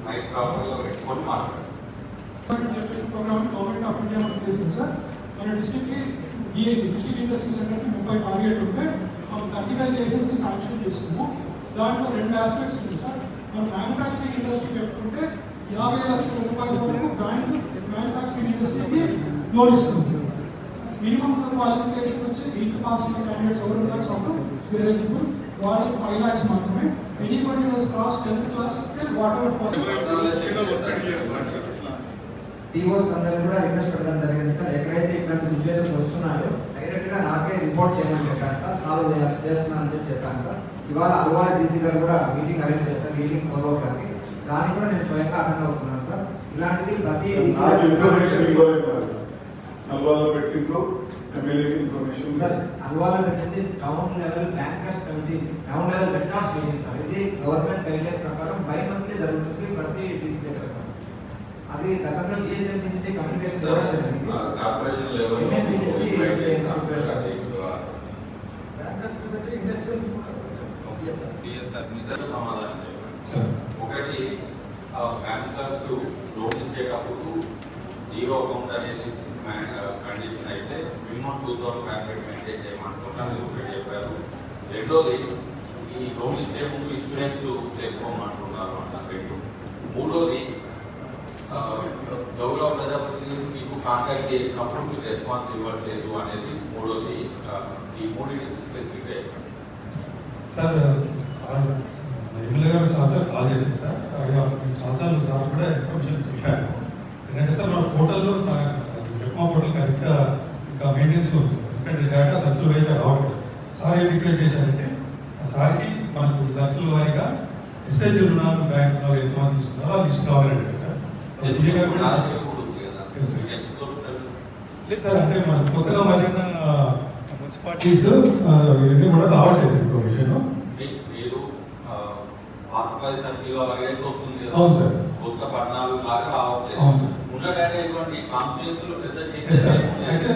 [SPEAKER 4] మైక్ ప్రాపర్గా పెట్టుకొని మాట్లాడారు.
[SPEAKER 5] ప్రోగ్రామ్ గవర్నమెంట్ ఆఫ్ ఇండియా మనకు చేసింది సార్. మన డిస్ట్రిక్ట్కి డిఎస్సి డిస్ట్రిక్ట్ ఇండస్ట్రీ సెంటర్కి 30 టార్గెట్ ఉంటే మనం 35 కేసెస్కి శాంక్షన్ చేస్తున్నాము. దాంట్లో 2 ఆస్పెక్ట్స్ ఉంది సార్. మనం మ్యానుఫ్యాక్చరింగ్ ఇండస్ట్రీ పెట్టుకుంటే 50 లక్షల రూపాయల వరకు బ్యాంక్ మ్యానుఫ్యాక్చరింగ్ ఇండస్ట్రీకి లోన్ ఇస్తుంది. మినిమం క్వాలిఫికేషన్ వచ్చి 8th పాస్ క్యాండిడేట్స్ ఎవరు ఉన్నారు సార్ ఎలిజిబుల్ వాళ్ళకి 5 lakhs మాత్రమే. Anybody was cross 10th class వాటర్
[SPEAKER 8] టీఓస్ అందరూ కూడా రిక్వెస్ట్ పెట్టడం జరిగింది సార్. ఎక్కడైతే ఇట్లాంటి సిచ్యువేషన్స్ వస్తున్నాయో డైరెక్ట్ గా నాకే రిపోర్ట్ చేయమని చెప్పాను సార్. సాల్వ్ చేస్తున్నానని చెప్పాను సార్. ఇవాళ అల్వాల్ డీసీ గారు కూడా మీటింగ్ అరేంజ్ చేశారు ఈవినింగ్ 4 o'clock. దానికి కూడా నేను స్వయంగా అటెండ్ అవుతున్నాను సార్. ఇలాంటిది ప్రతి సార్ అల్వాల్ పెట్టింది town level bankers committee, town level బెటార్స్ మీటింగ్ సార్. ఇది గవర్నమెంట్ గైడ్లైన్స్ ప్రకారం బై మంత్లీ జరుగుతుంది ప్రతి డీసీ దగ్గర సార్. అది గతంలో జిఎస్ఎంసీ నుంచి కమ్యూనికేషన్ కూడా జరిగింది.
[SPEAKER 4] Corporation level
[SPEAKER 3] bankers industrial
[SPEAKER 4] CSR మీద సమాధానం చెప్పండి. ఒకటి బ్యాంకర్స్ ఇచ్చేటప్పుడు జీరో అకౌంట్ అనేది కండిషన్ అయితే మినిమం 2,500 మెయింటైన్ చేయమంటున్నాను చెప్పారు. రెండోది ఈ లోన్ ఇచ్చే ముందు ఇన్సూరెన్స్ చేసుకోమంటున్నారు అన్నట్టు. మూడోది గౌరవ ప్రజాప్రతినిధులు మీకు కాంటాక్ట్ చేసినప్పుడు మీకు రెస్పాన్స్ ఇవ్వట్లేదు అనేది మూడోది. ఈ మూడింటి స్పెసిఫిక్
[SPEAKER 9] సార్ ఎమ్మెల్యే గారు చాలాసార్లు కాల్ చేశారు సార్. చాలాసార్లు సార్ కూడా ఇన్ఫర్మేషన్ చెప్పారు. ఎందుకంటే సార్ మన పోర్టల్లో జెప్మా పోర్టల్ కరెక్ట్గా ఇంకా మెయింటెన్స్ ఉంది సార్. ఎందుకంటే డేటా సర్కిల్ వైజ్గా రావట్లేదు. సార్ ఏం రిక్వెస్ట్ చేశారంటే సార్కి మనకు సర్కిల్ వారీగా ఎస్ఐజీ రుణాలు బ్యాంక్ రుణాలు ఎంతమంది తీసుకున్నారో ఆ లిస్ట్ కావాలంటే సార్ లేదు సార్. అంటే మన కొత్తగా మరిగిన మున్సిపాలిటీస్ ఇవన్నీ కూడా రావట్లేదు ఇన్ఫర్మేషన్. అవును సార్. అయితే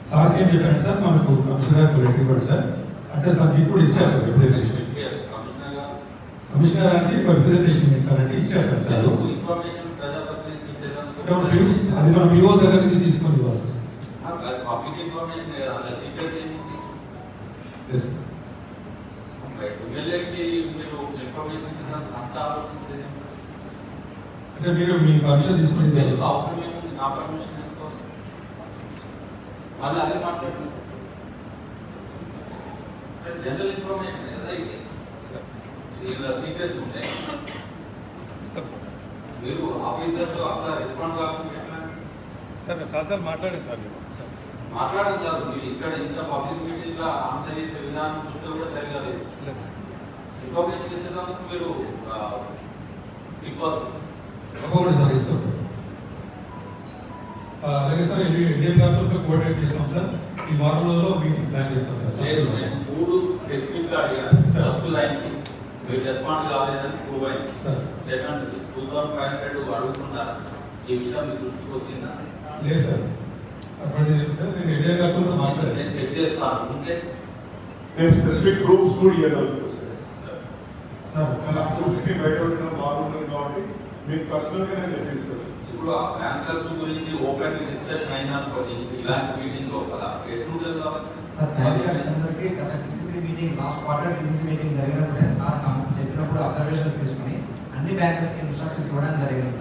[SPEAKER 9] సార్ ఏం చెప్పాను సార్, మనకు కమిషనర్ గారు ఇవ్వండి సార్ అంటే సార్ మీకు కూడా ఇచ్చారు సార్ రిప్రజెంటేషన్. కమిషనర్ అంటే రిప్రజెంటేషన్ సార్ అంటే ఇచ్చారు సార్. సార్ అది మనం పిఓ దగ్గర నుంచి తీసుకొని ఇవ్వాలి. అంటే మీరు మీ పర్మిషన్ తీసుకుని
[SPEAKER 4] జనరల్ ఇన్ఫర్మేషన్ సీక్రెట్స్ ఉంటాయి. మీరు ఆఫీసర్స్ అట్లా రెస్పాండ్ కావచ్చు
[SPEAKER 9] సార్. చాలాసార్లు మాట్లాడాను సార్.
[SPEAKER 4] మాట్లాడడం కాదు, మీరు ఇక్కడ ఇంత పబ్లిక్ మీటింగ్ లో ఆన్సర్ చేసే విధానం చూస్తే కూడా సరిగా లేదు. ఇన్ఫర్మేషన్ ఇచ్చేదానికి మీరు
[SPEAKER 9] తప్పకుండా సార్ ఇస్తాం సార్. అలాగే సార్ ఇండియన్ గారితో కోఆర్డినేట్ చేస్తాం సార్. ఈ వారం రోజుల్లో మీటింగ్ ప్లాన్ చేస్తాం సార్.
[SPEAKER 4] మూడు స్పెసిఫిక్ గా అడిగాను. ఫస్ట్ లైన్ కి మీరు రెస్పాండ్ కాలేదని ప్రూవ్ అయింది సార్. సెకండ్ 2,500 అడుగుతున్నారు. ఈ విషయం మీ దృష్టికి వచ్చిందా?
[SPEAKER 9] లేదు సార్. సార్ నేను ఇండియన్ గారితో మాట్లాడాను.
[SPEAKER 4] నేను చెక్ చేస్తాను. ఉంటే
[SPEAKER 1] నేను స్పెసిఫిక్ గ్రూప్స్ కూడా ఇవ్వగలుగుతాను
[SPEAKER 9] సార్.
[SPEAKER 1] మన గ్రూప్స్కి బయట ఉండడం బాగుంటుంది కాబట్టి మీకు పర్సనల్గా నేను తీసుకొస్తాను.
[SPEAKER 4] ఇప్పుడు ఆ బ్యాంకర్స్ గురించి ఓపెన్ డిస్కషన్ అయినప్పుడు ఇలాంటి మీటింగ్ లోపల ఎట్లుంటుంది కాబట్టి
[SPEAKER 8] సార్ బ్యాంకర్స్ అందరికీ గత TCC meeting last quarter TCC meeting జరిగినప్పుడే సార్ చెప్పినప్పుడు అబ్జర్వేషన్ తీసుకుని అన్ని బ్యాంకర్స్ కి ఇన్స్ట్రక్షన్స్ ఇవ్వడం జరిగింది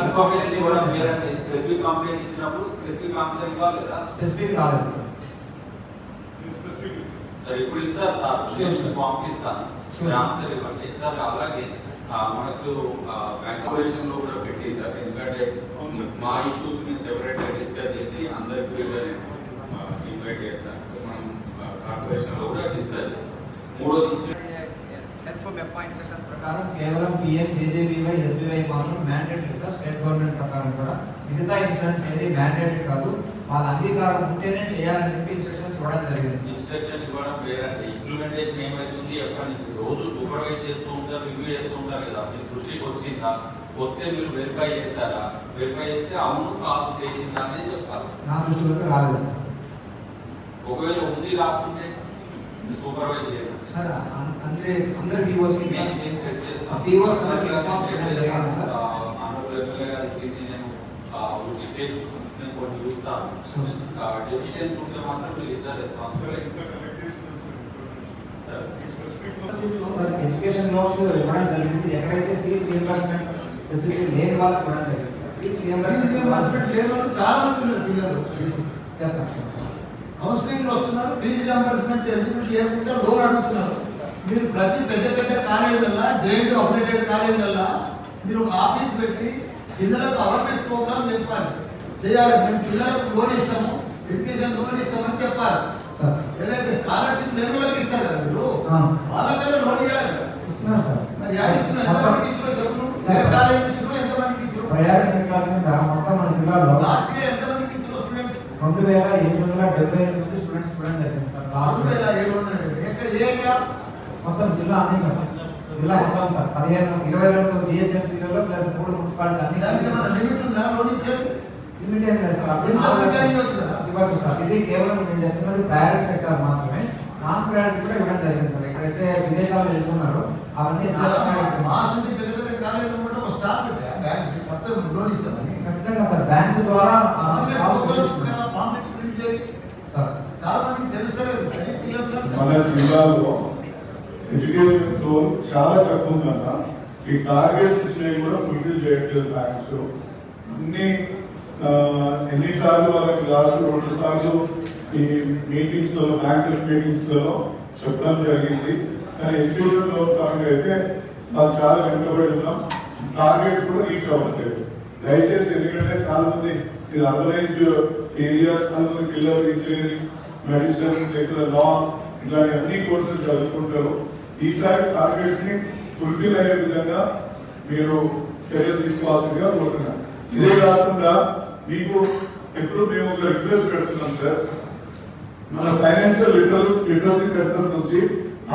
[SPEAKER 4] ఇన్ఫర్మేషన్ ఇవ్వడం లేదంటే స్పెసిఫిక్ కంప్లైంట్ ఇచ్చినప్పుడు స్పెసిఫిక్ ఆన్సర్ ఇవ్వాలి కదా.
[SPEAKER 8] స్పెసిఫిక్ రాలేదు సార్.
[SPEAKER 4] సరే ఇప్పుడు ఇస్తారు సార్, పంపిస్తాను ఆన్సర్ ఇవ్వండి సార్. అలాగే మనకు బ్యాంక్ ఆపరేషన్ లో కూడా పెట్టి సార్, ఎందుకంటే మా ఇష్యూస్ మేము సెపరేట్ గా డిస్కస్ చేసి అందరికీ ఇన్వైట్ చేస్తాను. మనం కార్పొరేషన్ లో కూడా డిస్కస్. మూడోది
[SPEAKER 8] సెల్ఫ్ మెప్పా ఇన్స్ట్రక్షన్స్ ప్రకారం కేవలం పిఎం జేజేబీవై ఎస్బీవై మాత్రం మ్యాండేటరీ సార్. స్టేట్ గవర్నమెంట్ ప్రకారం కూడా మిగతా ఇన్సూరెన్స్ ఏది మ్యాండేటరీ కాదు. వాళ్ళ అంగీకారం ఉంటేనే చేయాలని చెప్పి ఇన్స్ట్రక్షన్స్ ఇవ్వడం జరిగింది.
[SPEAKER 4] ఇన్స్ట్రక్షన్ ఇవ్వడం వేరంటే ఇంప్లిమెంటేషన్ ఏమైతుంది ఎక్కడ రోజు సూపర్వైజ్ చేస్తూ ఉంటారు, రివ్యూ చేస్తూ ఉంటారు కదా. మీ దృష్టికి వచ్చిందా? వస్తే మీరు వెరిఫై చేస్తారా? వెరిఫై చేస్తే అవును కాదు చేసిందా అనేది చెప్తారు.
[SPEAKER 8] నా దృష్టిలోకి రాలేదు సార్.
[SPEAKER 4] ఒకవేళ ఉంది రాకుంటే సూపర్వైజ్ చేయాలి
[SPEAKER 8] సార్. అందరి డివోర్స్ కి
[SPEAKER 4] నేను సెట్ చేస్తాను.
[SPEAKER 8] డివోర్స్ అందరికి ఇన్ఫార్మ్ చేయడం జరిగింది సార్.
[SPEAKER 4] నేను కొన్ని చూస్తాను. డెఫిషియన్స్ ఉంటే మాత్రం మీరు ఇద్దరు రెస్పాన్సిబుల్.
[SPEAKER 8] సార్ ఎడ్యుకేషన్ లోన్స్ ఇవ్వడం జరిగింది. ఎక్కడైతే ఫీజు రియంబర్స్మెంట్ ఫెసిలిటీ లేని వాళ్ళకి ఇవ్వడం జరిగింది సార్. ఫీజు రియంబర్స్మెంట్
[SPEAKER 3] లేని వాళ్ళు చాలా మంది ఉన్నారు పిల్లలు.
[SPEAKER 8] చేస్తాం సార్.
[SPEAKER 3] కౌన్సిలింగ్ లో వస్తున్నారు, ఫీజు రియంబర్స్మెంట్ ఎలిజిబిలిటీ లేకుండా లోన్ అడుగుతున్నారు. మీరు ప్రతి పెద్ద పెద్ద కాలేజీలలో జేఎన్టీ అప్డేటెడ్ కాలేజీలలో మీరు ఒక ఆఫీస్ పెట్టి పిల్లలకు అవేర్నెస్ ప్రోగ్రామ్ చెప్పాలి, చేయాలి. మేము పిల్లలకు లోన్ ఇస్తాము, ఎడ్యుకేషన్ లోన్ ఇస్తామని చెప్పాలి. ఏదైతే స్కాలర్షిప్ నిర్మలకి ఇస్తారు కదా మీరు, వాళ్ళకన్నా లోన్ ఇవ్వాలి
[SPEAKER 8] సార్.
[SPEAKER 3] మరి ఎంతమందికి ఇచ్చినా చెప్పు. కాలేజీ ఇచ్చినా ఎంతమందికి ఇచ్చినా
[SPEAKER 8] ప్రయారిటీ సెక్టార్ కింద మొత్తం మన జిల్లాలో
[SPEAKER 3] లాస్ట్ ఇయర్ ఎంతమందికి ఇచ్చిన స్టూడెంట్స్
[SPEAKER 8] 2,778 స్టూడెంట్స్ కూడా జరిగింది సార్.
[SPEAKER 3] 2,700 ఎక్కడ ఏ
[SPEAKER 8] మొత్తం జిల్లా అన్ని సార్. జిల్లా మొత్తం సార్ 15-22 జిహెచ్ఎంసీలలో ప్లస్ 3 మున్సిపాలిటీ అన్ని.
[SPEAKER 3] దానికి ఏమైనా లిమిట్ ఉందా లోన్ ఇచ్చేది?
[SPEAKER 8] లిమిట్ ఏం లేదు సార్. ఇవ్వచ్చు సార్. ఇది కేవలం నేను చెప్తున్నది ప్రయారిటీ సెక్టార్ మాత్రమే. నాన్ ప్రయారిటీ కూడా ఇవ్వడం జరిగింది సార్. ఎక్కడైతే విదేశాలు వెళ్తున్నారో అవన్నీ నాన్ ప్రయారిటీ.
[SPEAKER 3] మా నుండి పెద్ద పెద్ద కాలేజీ కూడా ఒక స్టార్ పెట్టా బ్యాంక్ తప్పే లోన్ ఇస్తామని
[SPEAKER 8] ఖచ్చితంగా సార్ బ్యాంక్స్ ద్వారా
[SPEAKER 3] కాంప్లెక్స్ ప్రింట్ చేయాలి
[SPEAKER 8] సార్
[SPEAKER 3] చాలా మందికి తెలుస్తలేదు కానీ పిల్లలు
[SPEAKER 1] మన జిల్లాలో ఎడ్యుకేషన్ లో చాలా తక్కువ ఉందన్న. ఈ టార్గెట్స్ ఇచ్చినవి కూడా ఫుల్ఫిల్ చేయట్లేదు బ్యాంక్స్. ఎన్నిసార్లు వాళ్ళకి లాస్ట్ 2 సార్లు ఈ మీటింగ్స్ లో బ్యాంకర్స్ మీటింగ్స్ లో చెప్పడం జరిగింది. కానీ ఎడ్యుకేషన్ లో అయితే వాళ్ళు చాలా వెనుకబడి ఉన్నాం. టార్గెట్స్ కూడా రీచ్ అవ్వట్లేదు. దయచేసి ఎందుకంటే చాలా మంది ఇది అర్బనైజ్డ్ ఏరియా, చాలా మంది పిల్లలు ఇంజనీరింగ్, మెడిసిన్, ఇక్కడ లా ఇలాంటి అన్ని కోర్సెస్ చదువుకుంటారు. ఈసారి టార్గెట్స్ ని ఫుల్ఫిల్ అయ్యే విధంగా మీరు చర్యలు తీసుకోవాల్సిందిగా కోరుతున్నాను. ఇదే కాకుండా మీకు ఎప్పుడు మేము ఒక రిక్వెస్ట్ పెడుతున్నాం సార్, మన ఫైనాన్షియల్ లిటరసీ సెంటర్ నుంచి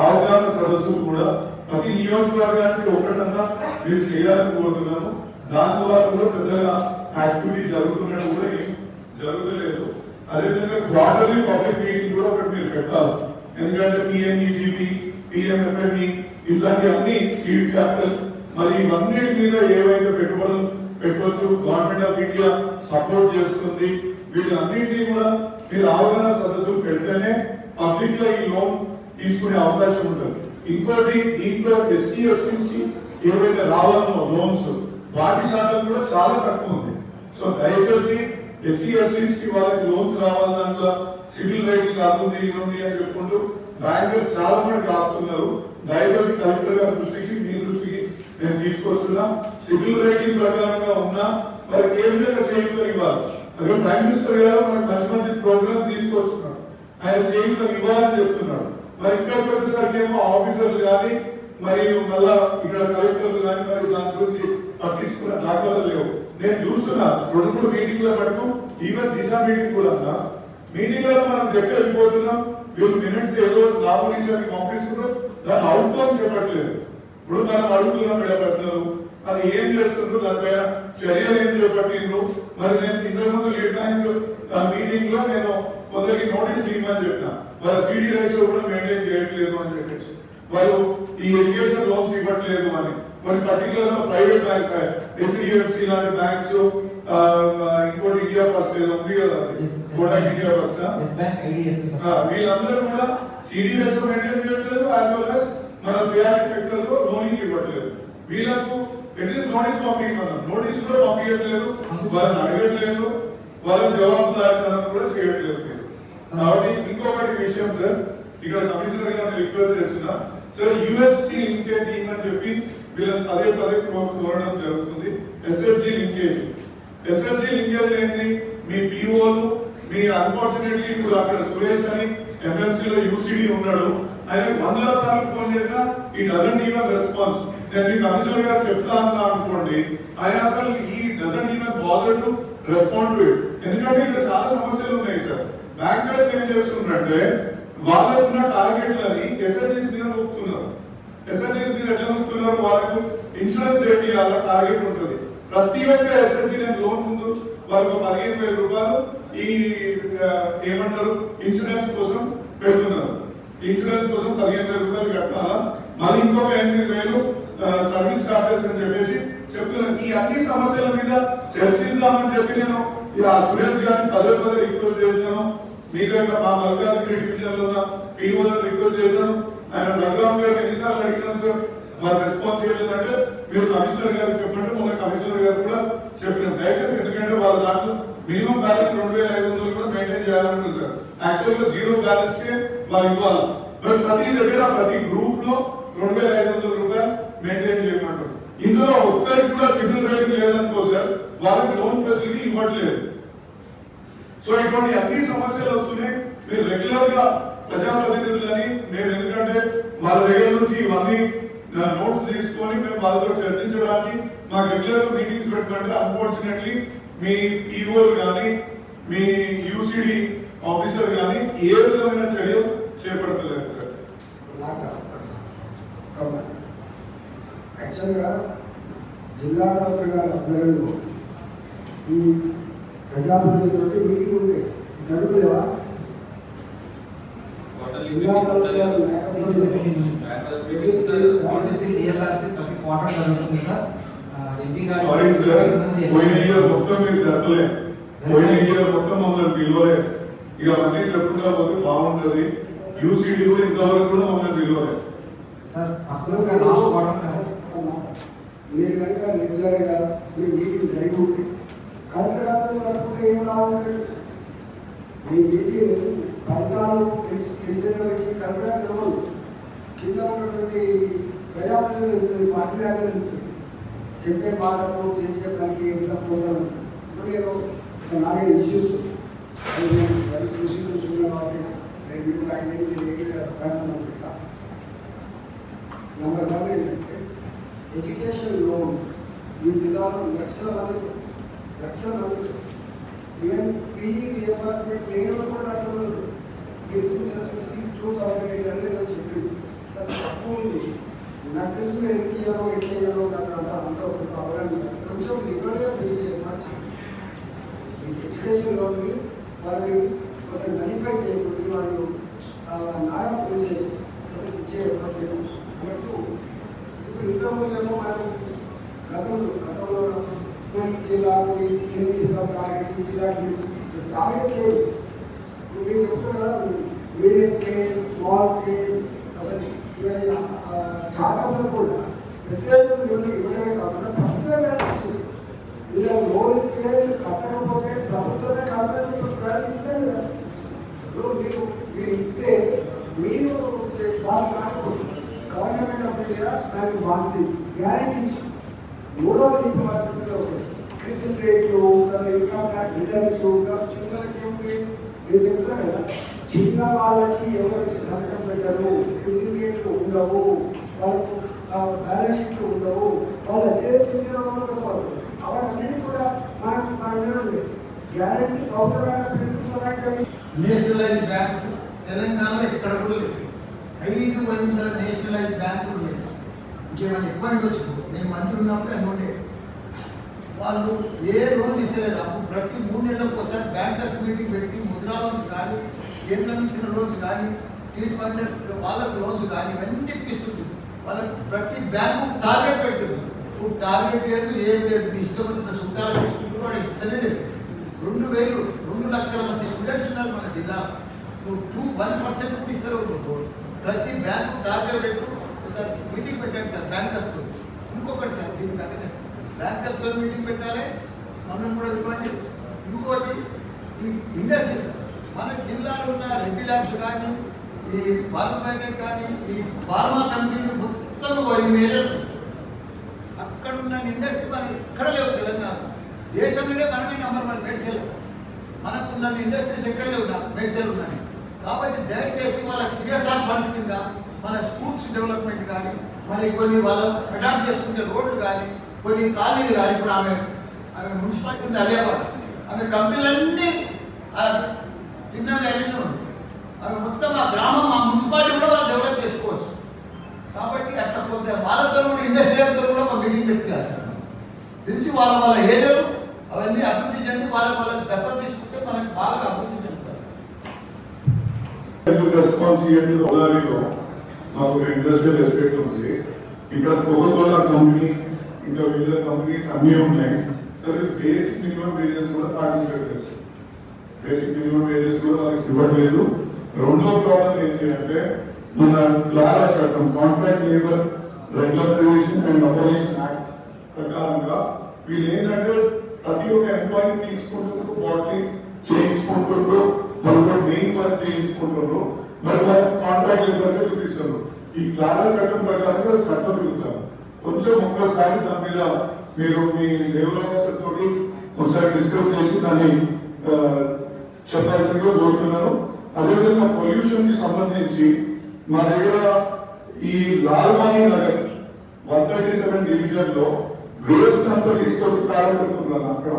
[SPEAKER 1] అవగాహన సదస్సులు కూడా ప్రతి నియోజకవర్గానికి ఒకటన్నా మీరు చేయాలని కోరుతున్నాము. దాని ద్వారా కూడా పెద్దగా యాక్టివిటీ జరుగుతున్నట్టు కూడా ఏం జరుగుతలేదు. అదేవిధంగా క్వార్టర్లీ పబ్లిక్ మీటింగ్ కూడా ఒకటి మీరు పెట్టాలి. ఎందుకంటే పిఎంఈజీపీ, పిఎంఎఫ్ఎంఈ ఇట్లాంటి అన్ని సీడ్ క్యాపిటల్ మరి ఇవన్నిటి మీద ఏవైతే పెట్టుబడులు పెట్టవచ్చు, గవర్నమెంట్ ఆఫ్ ఇండియా సపోర్ట్ చేస్తుంది, వీటన్నింటినీ కూడా మీరు అవగాహన సదస్సులు పెడితేనే పబ్లిక్ లో ఈ లోన్ తీసుకునే అవకాశం ఉంటుంది. ఇంకోటి దీంట్లో ఎస్సీ ఎస్టీస్ కి ఏవైతే రావాలనో లోన్స్ వాటి శాతం కూడా చాలా తక్కువ ఉంది. సో దయచేసి ఎస్సీ ఎస్టీస్ కి వాళ్ళకి లోన్స్ రావాలన్నా సివిల్ రేటింగ్ అవుతుంది ఇది ఉంది అని చెప్పుకుంటూ బ్యాంకులు చాలా మంది ఆపుతున్నారు. దయచేసి కలెక్టర్ గారి దృష్టికి మీ దృష్టికి నేను తీసుకొస్తున్నా. సివిల్ రేటింగ్ ప్రకారంగా ఉన్నా వారికి ఏ విధంగా చేయుతలు ఇవ్వాలి. అదే ప్రైమ్ మినిస్టర్ గారు మనకు మంచి మంచి ప్రోగ్రామ్ తీసుకొస్తున్నాడు, ఆయన చేయుతలు ఇవ్వాలని చెప్తున్నాడు. మరి ఇక్కడికి వచ్చేసరికి ఏమో ఆఫీసర్లు కానీ మరియు మళ్ళా ఇక్కడ కలెక్టర్లు కానీ మరి దాని గురించి పట్టించుకున్న దాఖలాలు లేవు. నేను చూస్తున్నా 2 మీటింగ్ల పట్టుకు ఈవెన్ దిశా మీటింగ్ కూడా అన్నా మీటింగ్ లో మనం దగ్గర వెళ్ళిపోతున్నాం. వీళ్ళు మినిట్స్ ఏదో నామినేషన్ పంపిస్తున్నారు, దాని అవుట్కమ్ చెప్పట్లేదు. ఇప్పుడు మనం అడుగుతున్నాం ప్రశ్నలు, అది ఏం చేస్తుండ్రు, దానిపైన చర్యలు ఏం చేపట్టిండ్రు. మరి నేను ఇంతకుముందు లీడ్ బ్యాంక్ మీటింగ్ లో నేను కొందరికి నోటీస్ ఇవ్వమని చెప్పిన, వాళ్ళ సిడి రేషియో కూడా మెయింటైన్ చేయట్లేదు అని చెప్పేసి, వాళ్ళు ఈ ఎడ్యుకేషన్ లోన్స్ ఇవ్వట్లేదు అని. మరి పర్టికులర్ గా ప్రైవేట్ బ్యాంక్స్ హెచ్డిఎఫ్సి లాంటి బ్యాంక్స్, ఇంకోటి ఇండియా ఫస్ట్ ఏదో ఉంది కదా, కోటక్ ఇండియా ఫస్ట్, వీళ్ళందరూ కూడా సిడి రేషియో మెయింటైన్ చేయట్లేదు. యాజ్ వెల్ యాజ్ మన ప్రియారిటీ సెక్టర్ లో లోనింగ్ ఇవ్వట్లేదు. వీళ్ళకు అట్లీస్ట్ నోటీస్ పంపించమన్నాం, నోటీస్ కూడా పంపించట్లేదు, వాళ్ళని అడగట్లేదు, వాళ్ళని జవాబుదారితనం కూడా చేయట్లేదు. కాబట్టి ఇంకొకటి విషయం సార్, ఇక్కడ కమిషనర్ గారిని రిక్వెస్ట్ చేస్తున్నా సార్, యూఎస్టీ లింకేజ్ అని చెప్పి వీళ్ళని పదే కోరడం జరుగుతుంది. ఎస్ఎఫ్జి లింకేజ్ ఏంటి? మీ పిఓలు మీ అన్ఫార్చునేట్లీ ఇప్పుడు అక్కడ సురేష్ అని ఎంఎంసీలో యూసీడీ ఉన్నాడు, ఆయన 100 సార్లు ఫోన్ చేసినా ఈ డజంట్ ఈవెన్ రెస్పాన్స్. నేను మీ కమిషనర్ గారు చెప్తా అన్నా అనుకోండి, ఆయన అసలు ఈ doesn't even bother to respond to it. ఎందుకంటే ఇక్కడ చాలా సమస్యలు ఉన్నాయి సార్. బ్యాంకర్స్ ఏం చేస్తున్నారంటే వాళ్ళకున్న టార్గెట్లని ఎస్ఎస్జీస్ మీద నొక్కుతున్నారు. ఎస్ఎస్జీస్ మీద ఎట్లా నొక్కుతున్నారు? వాళ్ళకు ఇన్సూరెన్స్ ఏంటి అలా టార్గెట్ ఉంటుంది. ప్రతి ఒక్క ఎస్ఎస్జీ నేను లోన్ ముందు వాళ్ళకు 15,000 రూపాయలు ఈ ఏమంటారు ఇన్సూరెన్స్ కోసం పెడుతున్నారు. ఇన్సూరెన్స్ కోసం 15,000 రూపాయలు కట్టాలా, మళ్ళీ ఇంకొక 8,000 సర్వీస్ చార్జెస్ అని చెప్పేసి చెప్తున్నాను. ఈ అన్ని సమస్యల మీద చర్చిద్దామని చెప్పి నేను ఆ సురేష్ గారిని పదే రిక్వెస్ట్ చేసినాను. మీ దగ్గర మా మల్కాజ్గిరి డివిజన్ లో ఉన్న పీఓలను రిక్వెస్ట్ చేసినాను. ఆయన రఘురామ్ గారు ఎన్నిసార్లు అడిగినాను సార్, మాకు రెస్పాన్స్ చేయలేదంటే మీరు కమిషనర్ గారు చెప్పండి. మొన్న కమిషనర్ గారు కూడా చెప్పినారు దయచేసి, ఎందుకంటే వాళ్ళ దాంట్లో మినిమం బ్యాలెన్స్ 2,500 కూడా మెయింటైన్ చేయాలంటారు సార్. యాక్చువల్ గా 0 బ్యాలెన్స్ కే వాళ్ళు ఇవ్వాలి. బట్ ప్రతి దగ్గర ప్రతి గ్రూప్ లో 2,500 రూపాయలు మెయింటైన్ చేయమంటారు. ఇందులో ఒక్కరికి కూడా సివిల్ రేటింగ్ లేదనుకో సార్, వాళ్ళకి లోన్ ఫెసిలిటీ ఇవ్వట్లేదు. సో ఇటువంటి అన్ని సమస్యలు వస్తున్నాయి. మీరు రెగ్యులర్ గా ప్రజాప్రతినిధులని మేము, ఎందుకంటే వాళ్ళ దగ్గర నుంచి ఇవన్నీ నోట్స్ తీసుకొని మేము వాళ్ళతో చర్చించడానికి మాకు రెగ్యులర్ మీటింగ్స్ పెట్టాలంటే అన్ఫార్చునేట్లీ మీ ఈఓలు కానీ మీ యూసిడి ఆఫీసర్ కానీ ఏ విధమైన చర్యలు చేపడతలేదు సార్.
[SPEAKER 2] యాక్చువల్గా జిల్లా కలెక్టర్ గారి ఆధ్వర్యంలో ఈ ప్రజాప్రతినిధులకి మీటింగ్ ఉంటే జరుగుతుందా?
[SPEAKER 4] quarterly
[SPEAKER 2] జిల్లా
[SPEAKER 4] meeting ఉంటుంది కదా.
[SPEAKER 2] కలెక్టర్
[SPEAKER 4] Annual meeting ఉంటుంది కదా.
[SPEAKER 8] బీసీసీ డిఎల్ఆర్సీ ప్రతి క్వార్టర్ జరుగుతుంది సార్. ఎంపీ గారు
[SPEAKER 1] సారీ సార్, పోయిన ఇయర్ మొత్తం మీరు జరగలే, పోయిన ఇయర్ మొత్తం మమ్మల్ని పిలవలే. ఇక అవన్నీ చెప్పుకుంటా పోతే బాగుంటది. యూసీడీ కూడా ఇంతవరకు కూడా మమ్మల్ని పిలవలే.
[SPEAKER 8] సార్ అసలు లాస్ట్ క్వార్టర్
[SPEAKER 2] మీరు కనుక రెగ్యులర్గా మీరు మీటింగ్ జరిగి ఉంటే కలెక్టర్ వరకు ఏం రావాలి. మీ మీటింగ్ ఫలితాలు తెలిసేవారికి కలెక్టర్ తెలియదు. కింద ఉన్నటువంటి ప్రజాప్రతినిధులు పార్టీ తెలుస్తుంది. చెప్పే బాధలు చేసే దానికి ఏదైనా ప్రోగ్రామ్ నేను నాలుగు ఇష్యూస్ చూసిన వాటి నేను మీకు నెంబర్ 1 ఏంటంటే ఎడ్యుకేషన్ లోన్స్ ఈ జిల్లాలో లక్షల మంది ఈవెన్ ఫ్రీ రియంబర్స్మెంట్ లేని కూడా అసలు గిరిజన జస్టిస్ 2008 చెప్పింది తక్కువ ఉంది. నాకు తెలిసి ఎంత ఇయ్యాలో నాకు అంత ఒక అవగాహన కొంచెం లిబరల్గా ఎడ్యుకేషన్ లోన్ని వాళ్ళని కొంత నలిఫై చేయకూడదు. వాళ్ళు నారా ఇచ్చే అన్నట్టు ఇప్పుడు ఇంతకుముందేమో మనం గతంలో జిల్లాకు ఇస్తాం టార్గెట్ జిల్లాకి టార్గెట్ లేదు. ఇప్పుడు మీరు చెప్తారు కదా మీడియం స్కేల్ స్మాల్ స్కేల్ స్టార్ట్అప్లు కూడా ప్రత్యేకంగా ఇవ్వడమే కాకుండా ప్రభుత్వమే వచ్చింది. ఇలా లోన్ ఇస్తే కట్టకపోతే ప్రభుత్వమే కట్టాల్సిన ప్రయత్నిస్తే మీరు ఇస్తే మీరు వాళ్ళు గవర్నమెంట్ ఆఫ్ ఇండియా దానికి బాగుంది గ్యారెంటీ. మూడవ చెప్పిన క్రిసిల్ రేట్లు ఇన్కమ్ ట్యాక్స్ రిటర్న్స్ చిన్నలకి మీరు చెప్తున్నా కదా చిన్న వాళ్ళకి ఎవరికి సంతకం పెట్టరు, క్రిసిల్ రేట్లు ఉండవు, వాళ్ళకు బ్యాలెన్స్ షీట్లు ఉండవు, వాళ్ళు చిన్న వాళ్ళకి అవన్నీ కూడా మనకు గ్యారెంటీ ప్రభుత్వ
[SPEAKER 3] నేషనలైజ్ బ్యాంక్స్ తెలంగాణలో ఎక్కడ కూడా లేదు. 5 వందల నేషనలైజ్ బ్యాంకులు లేదు. ఇంకేమైనా ఇబ్బంది వచ్చింది. నేను మంత్రి ఉన్నప్పుడు అని ఉండే వాళ్ళు ఏ లోన్లు ఇస్తలేరు. అప్పుడు ప్రతి 3 నెలలకు ఒకసారి బ్యాంకర్స్ మీటింగ్ పెట్టి ముద్రా లోన్స్ కానీ కేంద్రం ఇచ్చిన లోన్స్ కానీ స్ట్రీట్ ఫండర్స్ వాళ్ళకు లోన్స్ కానీ ఇవన్నీ ఇప్పిస్తుంది. వాళ్ళకి ప్రతి బ్యాంకు టార్గెట్ పెట్టుకుంది. ఇప్పుడు టార్గెట్ లేదు, ఏం లేదు, ఇష్టం వచ్చిన సుట్టాలు కూడా ఇస్తనే లేదు. 2 లక్షల మంది స్టూడెంట్స్ ఉన్నారు మన జిల్లాలో. 1% కూడా ఇస్తారు. ప్రతి బ్యాంకు టార్గెట్ పెట్టు సార్ మీటింగ్ పెట్టండి సార్ బ్యాంకర్స్తో. ఇంకొకటి సార్ దీనికి తగ్గనే బ్యాంకర్స్తో మీటింగ్ పెట్టాలి, మనం కూడా ఇవ్వండి. ఇంకోటి ఈ ఇండస్ట్రీస్ మన జిల్లాలో ఉన్న రెడ్డి ల్యాబ్స్ కానీ ఈ బాలపేట కానీ ఈ ఫార్మా కంపెనీలు మొత్తం 5,000 అక్కడ ఉన్న ఇండస్ట్రీ మనకి ఎక్కడ లేవు. తెలంగాణ దేశంలోనే మనమే నెంబర్ 1 మేడ్చల్. మనకున్న ఇండస్ట్రీస్ ఎక్కడ లేవు, మేడ్చల్ ఉన్నాయి. కాబట్టి దయచేసి వాళ్ళకి సిఎస్ఆర్ ఫండ్స్ కింద మన స్కూల్స్ డెవలప్మెంట్ కానీ మనకి కొన్ని వాళ్ళు అడాప్ట్ చేసుకుంటే రోడ్లు కానీ కొన్ని కాలనీలు కానీ ఇప్పుడు ఆమె మున్సిపాలిటీ కింద అదేవారు ఆమె కంపెనీలన్నీ చిన్న వ్యాలీలో ఉంది. అవి మొత్తం ఆ గ్రామం ఆ మున్సిపాలిటీ కూడా వాళ్ళు డెవలప్ చేసుకోవచ్చు. కాబట్టి అట్లా కొంత వాళ్ళతో కూడా ఇండస్ట్రియల్తో కూడా ఒక మీటింగ్ పెట్టారు. పిలిచి వాళ్ళ ఏరియాలు అవన్నీ అభివృద్ధి చెంది వాళ్ళ దత్తత తీసుకుంటే మనకి బాగా అభివృద్ధి చెందుతారు.
[SPEAKER 1] రెస్పాన్సిబిలిటీలో మాకు ఒక ఇండస్ట్రియల్ ఎస్టేట్ ఉంది. ఇక్కడ కోకోకోలా కంపెనీ ఇంకా వివిధ కంపెనీస్ అన్నీ ఉన్నాయి. సరే బేసిక్ మినిమం వేజెస్ కూడా పాటించలేదు. బేసిక్ మినిమం వేజెస్ కూడా వాళ్ళకి ఇవ్వట్లేదు. రెండో ప్రాబ్లం ఏంటి అంటే మన లారా చట్టం contract labour regularisation and opposition act ప్రకారంగా వీళ్ళు ఏంటంటే ప్రతి ఒక్క ఎంప్లాయీ తీసుకుంటూ బాడీ చేయించుకుంటుంటూ వాళ్ళు మెయిన్ వర్క్ చేయించుకుంటున్నారు. మరి వాళ్ళు కాంట్రాక్ట్ లేబర్ చూపిస్తారు. ఈ లారా చట్టం ప్రకారంగా చట్టం పెరుగుతారు. కొంచెం ఒక్కసారి దాని మీద మీరు మీ లెవెల్ ఆఫీసర్ తోటి ఒకసారి డిస్కస్ చేసి దాన్ని చెప్పాల్సిందిగా కోరుతున్నారు. అదేవిధంగా పొల్యూషన్ కి సంబంధించి మా దగ్గర ఈ లాల్వాణి నగర్ 137 డివిజన్ లో వేస్ట్ అంతా తీసుకొచ్చి ప్రారంభిస్తున్నాను. అక్కడ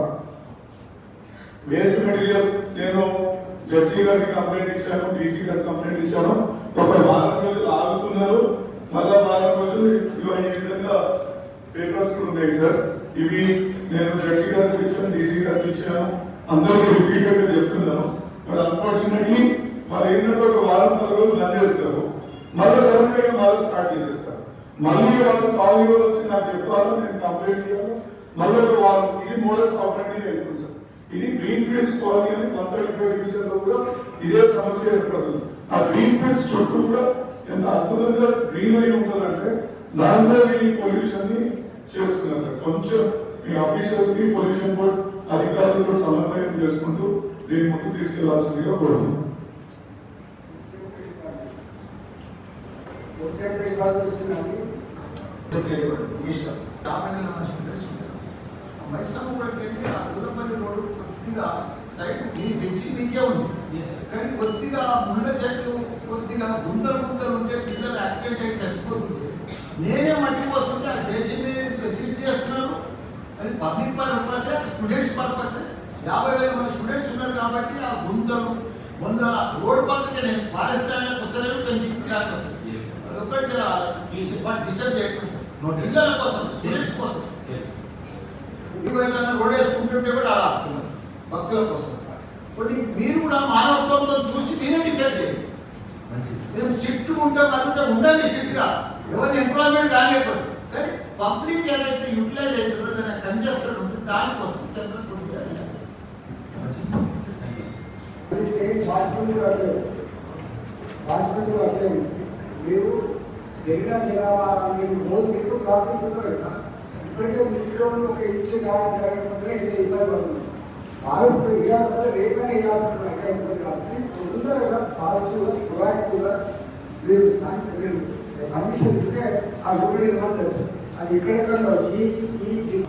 [SPEAKER 1] వేస్ట్ మెటీరియల్ నేను జడ్జి గారికి కంప్లైంట్ ఇచ్చాను, డీసీ గారికి కంప్లైంట్ ఇచ్చాను. ఒక వారం రోజులు ఆగుతున్నారు, మళ్ళా వారం రోజులు ఈ విధంగా పేపర్స్ కూడా ఉన్నాయి సార్. ఇవి నేను జడ్జి గారికి ఇచ్చాను, డీసీ గారికి ఇచ్చాను, అందరికీ రిపీటెడ్ గా చెప్తున్నాను. బట్ అన్ఫార్చునేట్లీ వాళ్ళు ఏంటంటే ఒక వారం 10 రోజులు బంద్ చేస్తారు, మళ్ళీ సడన్గా మళ్ళీ స్టార్ట్ చేసేస్తారు. మళ్ళీ వాళ్ళు కాల్ వచ్చి నాకు చెప్పాలి, నేను కంప్లైంట్ చేయాలి, మళ్ళీ ఒక వారం. ఇది మోడల్స్ ఆపరేటివ్ అవుతుంది సార్. ఇది గ్రీన్ ఫీల్డ్స్ కాలనీ అని 135 డివిజన్ లో కూడా ఇదే సమస్య ఏర్పడుతుంది. ఆ గ్రీన్ ఫీల్డ్స్ చుట్టూ కూడా ఎంత అద్భుతంగా గ్రీనరీ ఉంటుందంటే దాంట్లో ఈ పొల్యూషన్ ని చేస్తున్నారు సార్. కొంచెం మీ ఆఫీసర్స్ ని పొల్యూషన్ బోర్డ్ అధికారులతో సమన్వయం చేసుకుంటూ దీన్ని ముందుకు తీసుకెళ్లాల్సిందిగా కోరుతున్నాను.
[SPEAKER 3] మైసమ్మ కూడా వెళ్ళి ఆ దుర్గపల్లి రోడ్డు కొద్దిగా సైడ్ ఈ బెంచి మీకే ఉంది, కానీ కొద్దిగా ముళ్ళ చెట్లు కొద్దిగా గుంతలు ఉంటే పిల్లలు యాక్సిడెంట్ అయి చనిపోతుంది. నేనే మట్టిపోతుంటే ఆ జేసీబీ సీట్ చేస్తున్నాను. అది పబ్లిక్ పర్పస్, స్టూడెంట్స్ పర్పస్. 50,000 మంది స్టూడెంట్స్ ఉన్నారు కాబట్టి ఆ గుంతలు ముందు రోడ్ పక్కకి నేను ఫారెస్ట్ ల్యాండ్ వస్తలేను, అది ఒక్కటి డిస్టర్బ్ చేయకపోతే పిల్లల కోసం, స్టూడెంట్స్ కోసం రోడ్ వేసుకుంటుంటే కూడా అలా భక్తుల కోసం. కాబట్టి మీరు కూడా మానవత్వంతో చూసి మీరే డిసైడ్ చేయండి. మేము స్ట్రిక్ట్ ఉంటాం, అది ఉండాలి స్ట్రిక్ట్గా, ఎవరిని ఎంప్లాయ్మెంట్ కానివ్వకూడదు. కానీ పబ్లిక్ ఏదైతే యూటిలైజ్ అవుతుందో దాన్ని కంజెస్టెడ్ ఉంటుంది, దానికోసం
[SPEAKER 2] మీరు జరిగిన మీరు రోజు మీరు ప్రార్థిస్తున్నారు కదా, ఇప్పటికే ఇంట్లో ఒక ఇంచు జరగకపోతే ఇది ఇబ్బంది పడుతుంది. పాజిటివ్ ఇవ్వాలంటే రేపైనా ఇవ్వాల్సిన ఎక్కడ ఉంటుంది కాబట్టి తొందరగా పాజిటివ్గా ప్రొయాక్టివ్గా మీరు పర్మిషన్ ఇస్తే ఆ గుడి నిర్మాణం అది ఎక్కడెక్కడ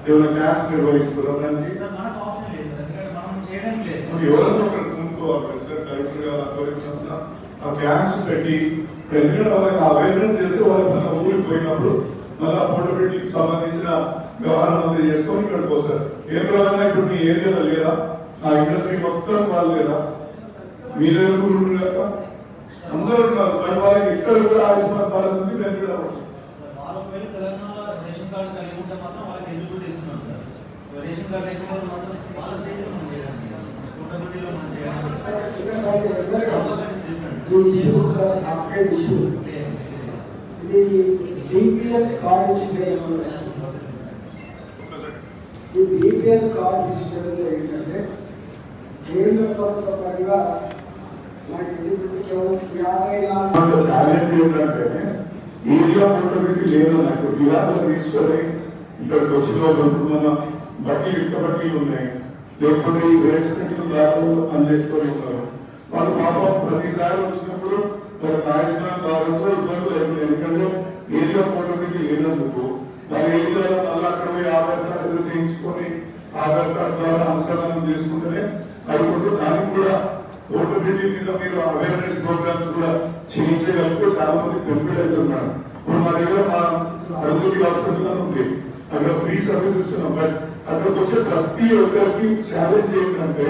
[SPEAKER 1] ఏమైనా క్లాస్ నిర్వహిస్తున్నారండి ఎవరైనా ఒకటి కొనుక్కోవాలి సార్. కలెక్టర్ గారు ఆధ్వర్యంలో ఆ క్యాంప్స్ పెట్టి ఎందుకంటే వాళ్ళకి అవేర్నెస్ చేస్తే వాళ్ళకి మన ఊరికి పోయినప్పుడు మళ్ళీ పోర్టబిలిటీకి సంబంధించిన వ్యవహారం అంతా చేసుకొని ఇక్కడికి వస్తారు. ఏం కావాలన్నా ఇప్పుడు మీ ఏరియాలో లేదా, ఆ ఇండస్ట్రీ మొత్తం వాళ్ళు లేదా, మీ దగ్గర కూడా కదా అందరూ ఉన్నారు. మరి వాళ్ళకి ఇక్కడ కూడా ఆయుష్మాన్ భారత్ ఉంది, నేను కూడా
[SPEAKER 10] తెలంగాణలో రేషన్ కార్డు కలిగి ఉంటే మాత్రం వాళ్ళకి ఎలిజిబిలిటీ ఇస్తున్నాం సార్. రేషన్ కార్డు లేకపోతే మాత్రం వాళ్ళ స్టేట్లో మనం చేయడానికి పోర్టబిలిటీలో మనం చేయడానికి
[SPEAKER 2] బీపీఎల్ కార్డు ఈ బీపీఎల్ కార్డు సిస్టంలో ఏంటంటే కేంద్ర ప్రభుత్వ పరంగా మనకి తెలిసింది కేవలం 54
[SPEAKER 1] ఛాలెంజ్ ఏంటంటే ఏరియా పోర్టబిలిటీ లేదన్నట్టు బిహార్లో తీసుకొని ఇక్కడికి వచ్చిన మన బట్టీలు ఇక్క బట్టీలు ఉన్నాయి, లేకపోతే ఈ వేస్ట్ దారులు పనిచేసుకొని ఉన్నారు. వాళ్ళు పాపం ప్రతిసారి వచ్చినప్పుడు ఒక ఆయుష్మాన్ భారత్లో ఇబ్బందులు అయిపోయింది. ఎందుకంటే ఏరియా పోర్టబిలిటీ లేనందుకు వాళ్ళ ఏరియాలో మళ్ళీ అక్కడ పోయి ఆధార్ కార్డు చేయించుకొని ఆధార్ కార్డు ద్వారా అనుసంధానం చేసుకుంటేనే అయిపోతుంది. దానికి కూడా పోర్టబిలిటీ మీద మీరు అవేర్నెస్ ప్రోగ్రామ్స్ కూడా చేయించగలిగితే చాలా మంది బెనిఫిట్ అవుతున్నారు. ఇప్పుడు మా దగ్గర మా అరుగుడి హాస్పిటల్ ఉంది, అక్కడ ఫ్రీ సర్వీస్ ఇస్తున్నాం. బట్ అక్కడికి వచ్చే ప్రతి ఒక్కరికి ఛాలెంజ్ ఏంటంటే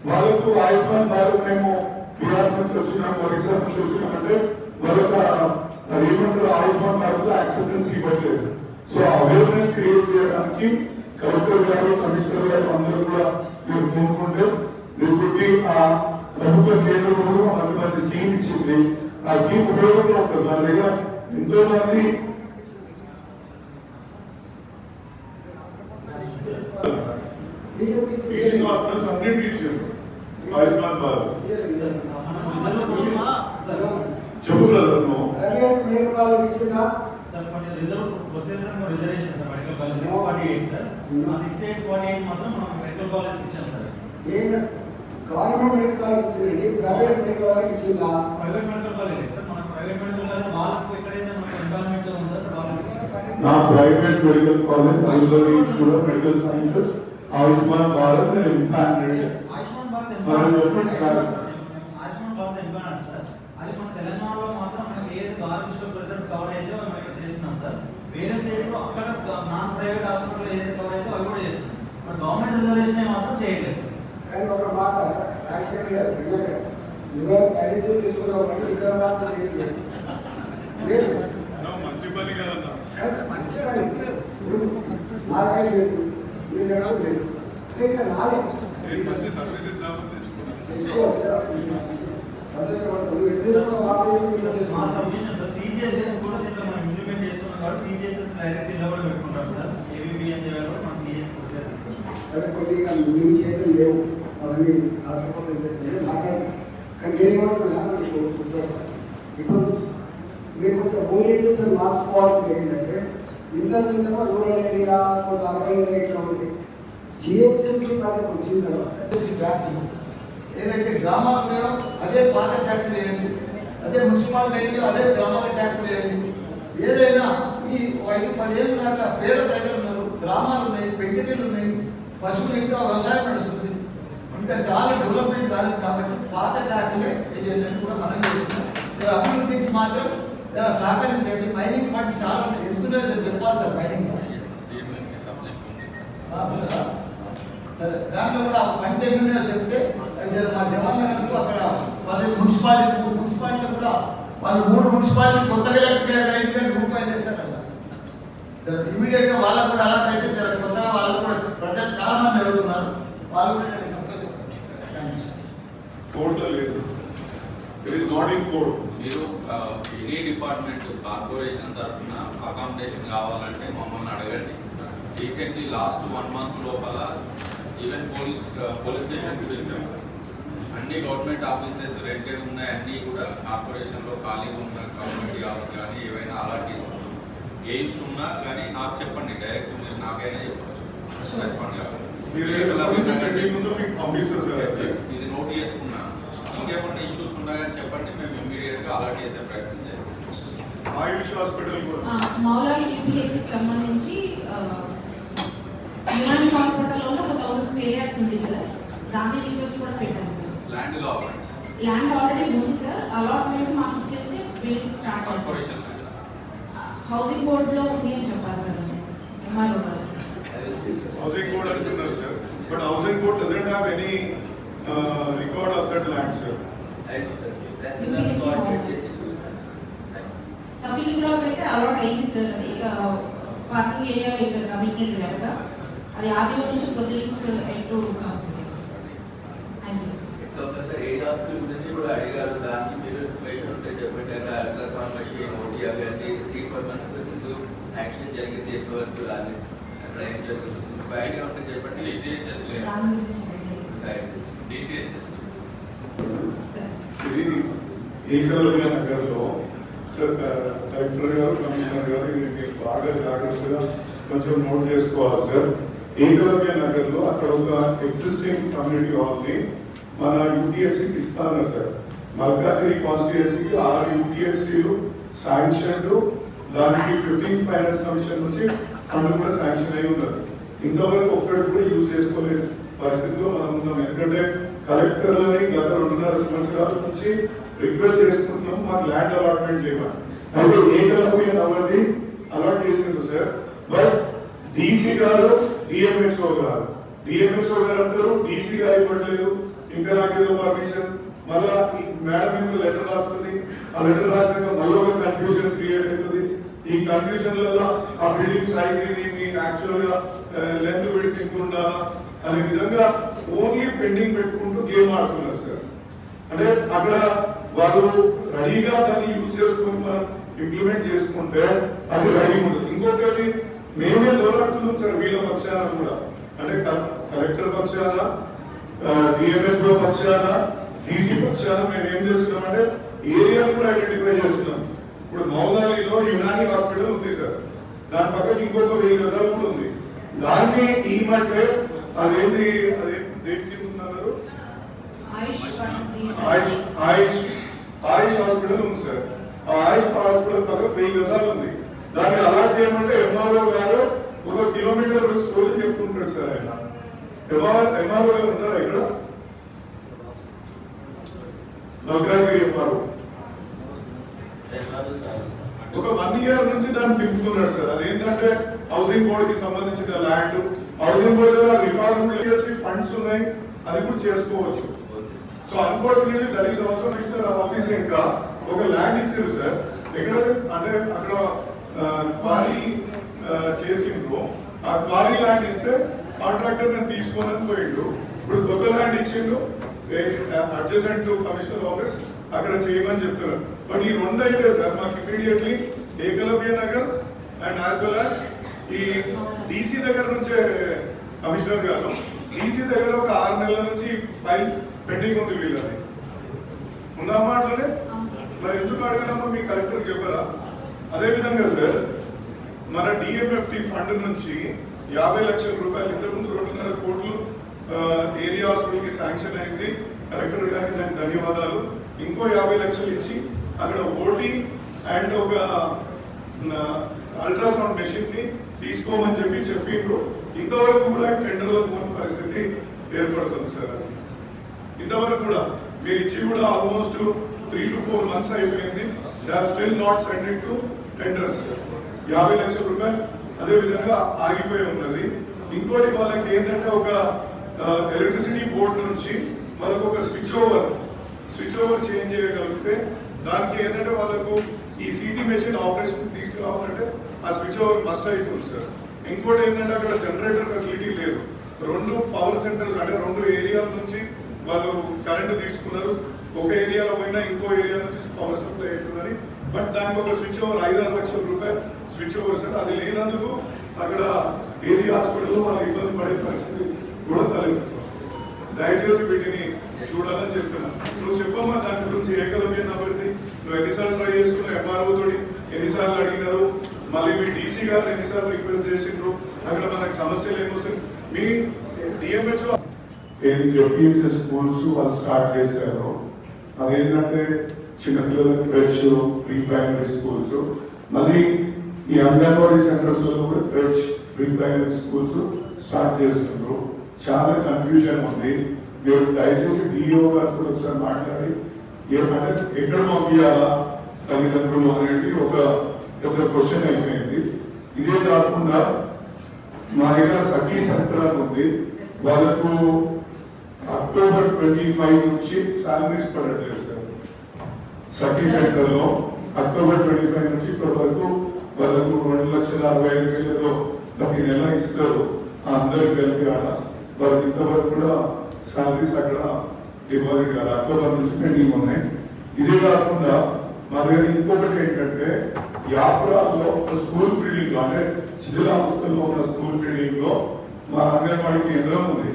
[SPEAKER 1] వాళ్ళకు ఆయుష్మాన్ భారత్ మేము బీహార్ నుంచి వచ్చినాం, ఒరిస్సా నుంచి వచ్చినామంటే వాళ్ళకి అదేమంటారు ఆయుష్మాన్ భారత్ యాక్సెప్టెన్స్ ఇవ్వట్లేదు. సో అవేర్నెస్ క్రియేట్ చేయడానికి కలెక్టర్ గారు, కమిషనర్ గారు అందరూ కూడా మీరు కోరుకుంటే ప్రభుత్వ కేంద్ర ప్రభుత్వం మంచి మంచి స్కీమ్ ఇచ్చింది. ఆ స్కీమ్ ఉపయోగంగా ఉంటుంది. దాని దగ్గర ఎంతో మంది టీచింగ్ హాస్పిటల్స్ అన్నింటికి ఇచ్చారు ఆయుష్మాన్ భారత్. చెప్పు బ్రదర్ నువ్వు
[SPEAKER 10] సార్ కొన్ని reserve processor reservation sir medical college 648 sir. ఆ 6848 మాత్రం మనం మెడికల్ కాలేజ్ ఇచ్చాం సార్.
[SPEAKER 2] గవర్నమెంట్ మెడికల్ కాలేజ్ ఇచ్చింది, ప్రైవేట్ మెడికల్ కాలేజ్ ఇచ్చిందా?
[SPEAKER 10] Private medical college sir. మన ప్రైవేట్ మెడికల్ కాలేజ్ వాళ్ళకు ఎక్కడైతే మనకి ఎన్విరాన్మెంట్ ఉందో సార్ వాళ్ళకి
[SPEAKER 1] నా ప్రైవేట్ మెడికల్ కాలేజ్ ఐజోరీ institute of medical sciences Ayushman Bharat empanelled.
[SPEAKER 10] Ayushman Bharat
[SPEAKER 1] మనం చెప్పండి sir.
[SPEAKER 10] Ayushman Bharat empanelled sir. అది మన తెలంగాణలో మాత్రం మనకి ఏది ఆర్టిఫిషియల్ ప్రెజర్స్ కవర్ అయితే మనం ఇక్కడ చేస్తున్నాం సార్. వేరే స్టేట్లో అక్కడ నాన్ ప్రైవేట్ హాస్పిటల్ ఏదైతే కవర్ అయితే అవి కూడా చేస్తున్నాం. మన గవర్నమెంట్ రిజర్వేషన్ మాత్రం చేయట్లేదు సార్.
[SPEAKER 2] కానీ ఒక మాట యాక్చువల్గా తీసుకున్నామంటే ఇక్కడ మాత్రం
[SPEAKER 1] మంచి పని కదన్నా.
[SPEAKER 2] మంచిగా నాలుగైదు లేదు ఇక్కడ నాలుగు
[SPEAKER 1] మంచి సర్వీస్ ఇద్దామని తెచ్చుకున్నాను.
[SPEAKER 10] మా సబ్మిషన్ సార్ సిజిహెచ్ఎస్ కూడా దీంట్లో మనం ఇంప్లిమెంట్ చేస్తున్నాం కాబట్టి సిజిహెచ్ఎస్ డైరెక్ట్ ఇలా కూడా పెట్టుకుంటాం సార్ ఏబీబీ అని చెప్పి కూడా మనం సిజిహెచ్
[SPEAKER 2] అదే కొద్దిగా మీ చేయడం లేవు అవన్నీ కానీ ఏమంటున్నా ఇప్పుడు మీరు కొంచెం ఓరియంటేషన్ మార్చుకోవాల్సింది ఏంటంటే ఇంతకుముందు రూరల్ ఏరియా కొంత అర్బన్ ఏరియా ఉంది జిహెచ్ఎంసీ పథకం వచ్చిన తర్వాత
[SPEAKER 3] ఏదైతే గ్రామాలు ఉన్నాయో అదే పాత ట్యాక్స్ వేయండి, అదే మున్సిపాలిటీ అయింది అదే గ్రామాల ట్యాక్స్ వేయండి. ఏదైనా ఈ 5-10 ఏళ్ళ దాకా పేద ప్రజలు ఉన్నారు, గ్రామాలు ఉన్నాయి, పెంకిటీలు ఉన్నాయి, పశువులు ఇంకా వ్యవసాయం నడుస్తుంది, ఇంకా చాలా డెవలప్మెంట్ కాలేదు కాబట్టి పాత ట్యాక్స్లే ఏజెంట్ కూడా మనం చేస్తున్నాం. అభివృద్ధికి మాత్రం సహకరించండి. మైనింగ్ ఫండ్స్ చాలా ఎత్తున చెప్పాలి సార్ మైనింగ్ దాంట్లో కూడా ఫండ్స్ ఏమైనా చెప్తే మా జవహర్ నగర్లో అక్కడ వాళ్ళు మున్సిపాలిటీ కూడా వాళ్ళు 3 మున్సిపాలిటీ కొత్తగా రూపాయలు చేస్తారంట. ఇమీడియట్ గా వాళ్ళకు కూడా అలాంటి కొత్తగా వాళ్ళకు కూడా ప్రజలు చాలా మంది అడుగుతున్నారు, వాళ్ళు కూడా సంతోషం.
[SPEAKER 1] కోర్టులో లేదు, it is not in court.
[SPEAKER 4] మీరు ఎనీ డిపార్ట్మెంట్ కార్పొరేషన్ తరఫున అకామిడేషన్ కావాలంటే మమ్మల్ని అడగండి. రీసెంట్లీ లాస్ట్ 1 month లోపల ఈవెన్ పోలీస్ స్టేషన్కి వెళ్ళాము. అన్ని గవర్నమెంట్ ఆఫీసెస్ రెంటెడ్ ఉన్నాయి, అన్నీ కూడా కార్పొరేషన్లో ఖాళీగా ఉన్న కమ్యూనిటీ హౌస్ కానీ ఏవైనా అలాట్ తీసుకున్నాం. ఏ ఇష్యూ ఉన్నా కానీ నాకు చెప్పండి, డైరెక్ట్ మీరు నాకైనా చెప్పండి, రెస్పాండ్ కావాలి. ఇది నోట్ చేసుకున్నా, ఇంకేమన్నా ఇష్యూస్ ఉన్నా కానీ చెప్పండి, మేము ఇమ్మీడియట్గా అలాట్ చేసే ప్రయత్నం చేస్తాం.
[SPEAKER 1] ఆయుష్ హాస్పిటల్ కూడా
[SPEAKER 11] మౌలాలి యూపీహెచ్కి సంబంధించి యునాని హాస్పిటల్లో ఒక 1000 స్క్వేర్ యార్డ్స్ ఉంది సార్. దాన్ని రిక్వెస్ట్ కూడా పెట్టాం సార్.
[SPEAKER 4] ల్యాండ్ కావాలి,
[SPEAKER 11] ల్యాండ్ ఆల్రెడీ ఉంది సార్. అలాట్మెంట్ మాకు ఇచ్చేస్తే బిల్డింగ్ స్టార్ట్
[SPEAKER 4] కార్పొరేషన్
[SPEAKER 11] హౌసింగ్ బోర్డులో ఉంది అని చెప్పాలి సార్. ఎంఆర్ఓ
[SPEAKER 1] హౌసింగ్ బోర్డ్ అంటున్నారు sir, but housing board doesn't have any record of that land sir.
[SPEAKER 11] సఫిలింగ్లో అయితే అలాట్ అయింది సార్. అది పార్కింగ్ ఏరియా ఇచ్చారు కమిషనర్ గారుగా. అది ఆదిలో నుంచి ప్రొసీడింగ్స్ ఎటు కాదు sir. Thank you sir.
[SPEAKER 12] Sir ఏ హాస్పిటల్ గురించి కూడా అడిగారు, దానికి మీరు ఇన్ఫర్మేషన్ ఉంటే చెప్పండి. అక్కడ అల్ట్రాసౌండ్ మెషిన్ ఓటీ అవి అన్ని 3-4 months ముందు యాక్షన్ జరిగింది, ఎంతవరకు రాలేదు, అక్కడ ఏం జరుగుతుంది ఐడియా ఉంటే చెప్పండి.
[SPEAKER 4] డిసిహెచ్ఎస్ లేదు,
[SPEAKER 11] దాని గురించి
[SPEAKER 4] డిసిహెచ్ఎస్
[SPEAKER 1] ఇది ఏకలవ్య నగర్లో కలెక్టర్ గారు, కమిషనర్ గారు ఇది మీరు బాగా జాగ్రత్తగా కొంచెం నోట్ చేసుకోవాలి సార్. ఏకలవ్య నగర్లో అక్కడ ఒక ఎగ్జిస్టింగ్ కమ్యూనిటీ హాల్ని మన యూటీఎస్సీకి ఇస్తాను సార్. మల్కాజిగిరి కాన్స్టిట్యుయెన్సీకి 6 యూటీఎస్సీలు శాంక్షన్, దానికి 15 ఫైనాన్స్ కమిషన్ నుంచి ఫండ్ కూడా శాంక్షన్ అయి ఉన్నది. ఇంతవరకు ఒక్కటి కూడా యూజ్ చేసుకోలేని పరిస్థితిలో మనం ఉన్నాం. ఎందుకంటే కలెక్టర్లని గత 2.5 సంవత్సరాల నుంచి రిక్వెస్ట్ చేసుకుంటున్నాం, మాకు ల్యాండ్ అలాట్మెంట్ చేయమని. అయితే ఏకలవ్య నగర్ని అలాట్ చేసిండు సార్. బట్ డీసీ గారు, డిఎంహెచ్ఓ గారు అంటారు డీసీ గారు ఇవ్వట్లేదు, ఇంకా నాకేదో పర్మిషన్. మళ్ళా మేడం ఇంకా లెటర్ రాస్తుంది, ఆ లెటర్ రాసినాక మళ్ళీ ఒక కన్ఫ్యూజన్ క్రియేట్ అవుతుంది. ఈ కన్ఫ్యూజన్లలో ఆ బిల్డింగ్ సైజ్ ఇది, మీ యాక్చువల్ గా లెంత్ విడ్త్ ఇంత ఉండాలా అనే విధంగా ఓన్లీ పెండింగ్ పెట్టుకుంటూ గేమ్ ఆడుతున్నారు సార్. అంటే అక్కడ వాళ్ళు రెడీగా దాన్ని యూజ్ చేసుకుని మనం ఇంప్లిమెంట్ చేసుకుంటే అది రెడీ ఉంటుంది. ఇంకొకటి మేమే దూరడుతున్నాం సార్ వీళ్ళ పక్షాన కూడా, అంటే కలెక్టర్ పక్షాన, డిఎంహెచ్ఓ పక్షాన, డీసీ పక్షాన మేము ఏం చేస్తున్నామంటే ఏరియాను కూడా ఐడెంటిఫై చేస్తున్నాం. ఇప్పుడు మౌలాలిలో యునాని హాస్పిటల్ ఉంది సార్, దాని పక్కన ఇంకొక 1000 గజాలు కూడా ఉంది. దాన్ని ఈ మధ్య అదేంటి అదే దేనికి ఉన్నారు ఆయుష్ హాస్పిటల్ ఉంది సార్. ఆ ఆయుష్ హాస్పిటల్ పక్కన 1000 గజాలు ఉంది. దాన్ని అలాట్ చేయమంటే ఎంఆర్ఓ గారు 1 కిలోమీటర్ స్టోరీ చెప్తుంటాడు సార్. ఆయన ఎంఆర్ఓ గారు ఉన్నారా ఇక్కడ? నగరాగిరి ఎంఆర్ఓ ఒక 1 year నుంచి దాన్ని తిప్పుతున్నాడు సార్. అదేంటంటే హౌసింగ్ బోర్డ్ కి సంబంధించిన ల్యాండ్, హౌసింగ్ బోర్డ్ దగ్గర రివాల్వ్ ఫండ్స్ ఉన్నాయి, అది కూడా చేసుకోవచ్చు. So unfortunately that is also minister office ఇంకా ఒక ల్యాండ్ ఇచ్చారు సార్. ఎక్కడ అంటే అక్కడ క్వారీ చేసిండ్రు, ఆ క్వారీ ల్యాండ్ ఇస్తే కాంట్రాక్టర్ నేను తీసుకోనని పోయిండు. ఇప్పుడు కొత్త ల్యాండ్ ఇచ్చిండు అడ్జసెంట్ టు కమిషనర్ ఆఫీస్, అక్కడ చేయమని చెప్తున్నారు. బట్ ఈ రెండు అయితే సార్ మాకు immediately Ekalavya Nagar and as well as ఈ డీసీ దగ్గర నుంచే కమిషనర్ గారు డీసీ దగ్గర ఒక 6 నెలల నుంచి ఫైల్ పెండింగ్ ఉంది వీళ్ళది ఉందమ్మా అట్లనే. మరి ఎందుకు అడగనమ్మా మీ కలెక్టర్ చెప్పరా? అదేవిధంగా సార్ మన డిఎంఎఫ్టి ఫండ్ నుంచి 50 లక్షల రూపాయలు ఇంతకుముందు 2.5 కోట్లు ఏరియా హాస్పిటల్కి శాంక్షన్ అయింది. కలెక్టర్ గారికి దానికి ధన్యవాదాలు. ఇంకో 50 లక్షలు ఇచ్చి అక్కడ ఓటీ అండ్ ఒక అల్ట్రాసౌండ్ మెషిన్ ని తీసుకోమని చెప్పిండ్రు. ఇంతవరకు కూడా టెండర్లో పోని పరిస్థితి ఏర్పడుతుంది సార్. ఇంతవరకు కూడా మీరు ఇచ్చి కూడా ఆల్మోస్ట్ 3 to 4 months అయిపోయింది. They have still not send it to tenders. 50 లక్షల రూపాయలు అదే విధంగా ఆగిపోయి ఉన్నది. ఇంకోటి వాళ్ళకి ఏంటంటే ఒక ఎలక్ట్రిసిటీ బోర్డు నుంచి వాళ్ళకు ఒక స్విచ్ ఓవర్ చేంజ్ చేయగలిగితే దానికి ఏంటంటే వాళ్ళకు ఈ సిటీ మెషిన్ ఆపరేషన్ తీసుకురావాలంటే ఆ స్విచ్ ఓవర్ మస్ట్ అయిపోతుంది సార్. ఇంకోటి ఏంటంటే అక్కడ జనరేటర్ ఫెసిలిటీ లేదు. 2 పవర్ సెంటర్స్ అంటే 2 ఏరియాల నుంచి వాళ్ళు కరెంట్ తీసుకున్నారు. ఒక ఏరియాలో పోయినా ఇంకో ఏరియా నుంచి పవర్ సప్లై అవుతుందని. బట్ దానికి ఒక స్విచ్ ఓవర్ 5-6 లక్షల రూపాయలు స్విచ్ ఓవర్ సార్. అది లేనందుకు అక్కడ ఏరియా హాస్పిటల్లో వాళ్ళు ఇబ్బంది పడే పరిస్థితి కూడా తలెత్తుతుంది. దయచేసి వీటిని చూడాలని చెప్తున్నాను. నువ్వు చెప్పమ్మా దాని గురించి ఏకలవ్య నగర్ది నువ్వు ఎన్నిసార్లు ట్రై చేస్తున్నావు? ఎంఆర్ఓ తోటి ఎన్నిసార్లు అడిగినారు? మళ్ళీ మీ డీసీ గారిని ఎన్నిసార్లు రిక్వెస్ట్ చేసిండ్రు? అక్కడ మనకు సమస్యలు ఏమొస్తాయి? మీ డిఎంహెచ్ఓ
[SPEAKER 13] ఏది జెడ్పీహెచ్ఎస్ స్కూల్స్ వాళ్ళు స్టార్ట్ చేశారు. అదేంటంటే చిన్నపిల్లలకు క్రెచ్, ప్రీ ప్రైమరీ స్కూల్స్, మళ్ళీ ఈ అంగన్వాడీ సెంటర్స్ లో కూడా creche, pre primary schools start చేస్తున్నారు. చాలా కన్ఫ్యూజన్ ఉంది. మీరు దయచేసి డిఓ గారు కూడా ఒకసారి మాట్లాడి ఏమంటే ఎక్కడ పంపించాలా తల్లిదండ్రులు అనేది ఒక క్వశ్చన్ అయిపోయింది. ఇదే కాకుండా మా దగ్గర సఖీ సెంటర్ ఉంది. వాళ్ళకు October 25 నుంచి శాలరీస్ పడట్లేదు సార్. సఖీ సెంటర్ లో October 25 నుంచి ఇప్పటి వరకు వాళ్ళకు 2,65,000 ప్రతి నెల ఇస్తారు. అందరికి కలిపి ఆడ వాళ్ళకి ఇంతవరకు కూడా శాలరీస్ అక్కడ డిపాజిట్ కాదు. October నుంచి పెండింగ్ ఉన్నాయి. ఇదే కాకుండా మా దగ్గర ఇంకొకటి ఏంటంటే యాప్రాల్లో స్కూల్ బిల్డింగ్ లో అంటే శిథిలావస్థలో ఉన్న స్కూల్ బిల్డింగ్ లో మా అంగన్వాడీ కేంద్రం ఉంది.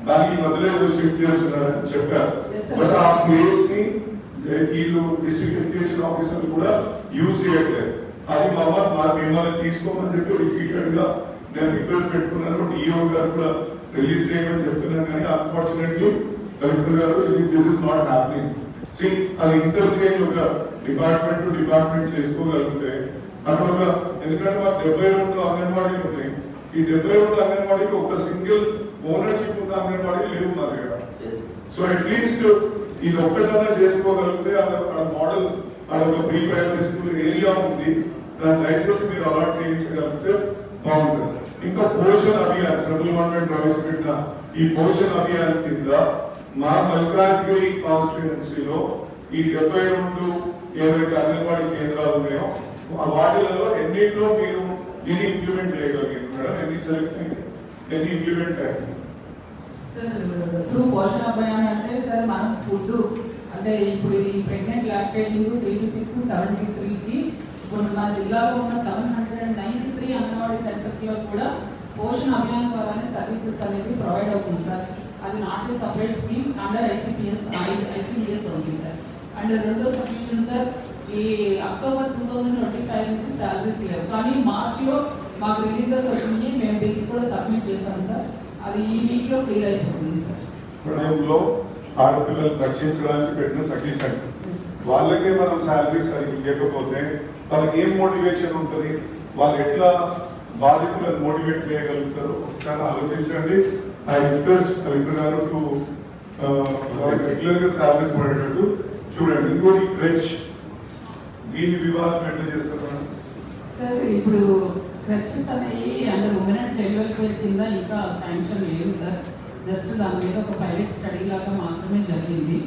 [SPEAKER 13] దానికి మొదలే షిఫ్ట్ చేస్తున్నారని చెప్పారు. బట్ ఆ ప్లేస్ ని వీళ్ళు డిస్ట్రిక్ట్ ఎడ్యుకేషన్ ఆఫీసర్ కూడా యూజ్ చేయట్లేదు. అది మిమ్మల్ని తీసుకోమని చెప్పి రిపీటెడ్ గా నేను రిక్వెస్ట్ పెట్టుకున్నాను. డిఓ గారు కూడా రిలీజ్ చేయమని చెప్తున్నాను. కానీ అన్ఫార్చునేట్లీ కలెక్టర్ గారు దిస్ ఇస్ నాట్ హ్యాపెనింగ్. అది ఇంటర్చేంజ్ ఒక డిపార్ట్మెంట్ టు డిపార్ట్మెంట్ చేసుకోగలిగితే అక్కడ ఒక ఎందుకంటే మాకు 72 అంగన్వాడీలు ఉన్నాయి. ఈ 72 అంగన్వాడీకి ఒక సింగిల్ ఓనర్షిప్ ఉన్న అంగన్వాడీ లేవు మా దగ్గర. సో అట్లీస్ట్ ఇది ఒక్కటన్నా చేసుకోగలిగితే ఆ మోడల్ ఒక ప్రీ ప్రైమరీ స్కూల్ ఏరియా ఉంది. దాన్ని దయచేసి మీరు అలాట్ చేయించగలిగితే బాగుంటుంది. ఇంకా పోషణ్ అభియాన్ సెంట్రల్ గవర్నమెంట్ ప్రవేశపెట్టిన ఈ పోషణ్ అభియాన్ కింద మా మల్కాజ్గిరి కాన్స్టిట్యుయెన్సీలో ఈ 72 ఏవైతే అంగన్వాడీ కేంద్రాలు ఉన్నాయో వాటిలలో ఎన్నిట్లో మీరు ఇది ఇంప్లిమెంట్ చేయగలిగారు మేడం? ఎన్ని సెలెక్ట్ అయింది, ఎన్ని ఇంప్లిమెంట్ అయింది?
[SPEAKER 14] సార్ ఇప్పుడు పోషణ అభియాన్ అంటే సార్ మనం ఫుడ్ అంటే ఇప్పుడు ఈ ప్రెగ్నెంట్ లాక్టేటింగ్ 3 to 6 73కి ఇప్పుడు మన జిల్లాలో ఉన్న 793 అంగన్వాడీ సెంటర్స్ లో కూడా పోషణ అభియాన్ ద్వారానే సర్వీసెస్ అనేది ప్రొవైడ్ అవుతుంది సార్. అది not a separate scheme under ICDS ఉంది సార్. అండ్ రెండో సబ్మిషన్ సార్ ఈ October 2025 నుంచి శాలరీస్ లేవు, కానీ మార్చిలో మాకు రిలీజెస్ వచ్చినాయి. మేము బిల్స్ కూడా సబ్మిట్ చేశాం సార్. అది ఈ వీక్ లో క్లియర్ అయిపోతుంది సార్.
[SPEAKER 13] ప్రణయంలో ఆడపిల్లలు రక్షించడానికి పెట్టిన సఖీ సెంటర్ వాళ్ళకే మనం శాలరీస్ ఇవ్వకపోతే వాళ్ళకి ఏం మోటివేషన్ ఉంటుంది? వాళ్ళు ఎట్లా బాధితులను మోటివేట్ చేయగలుగుతారు? ఒకసారి ఆలోచించండి. ఐ రిక్వెస్ట్ కలెక్టర్ గారు టు రెగ్యులర్ గా శాలరీస్ పడేటట్టు చూడండి. ఇంకోటి క్రెచ్, దీని వివాదం ఎట్లా చేస్తారు
[SPEAKER 14] సార్? ఇప్పుడు క్రచెస్ అనేవి under women and child welfare కింద ఇంకా శాంక్షన్ లేదు సార్. జస్ట్ దాని మీద ఒక పైలట్ స్టడీ లాగా మాత్రమే జరిగింది.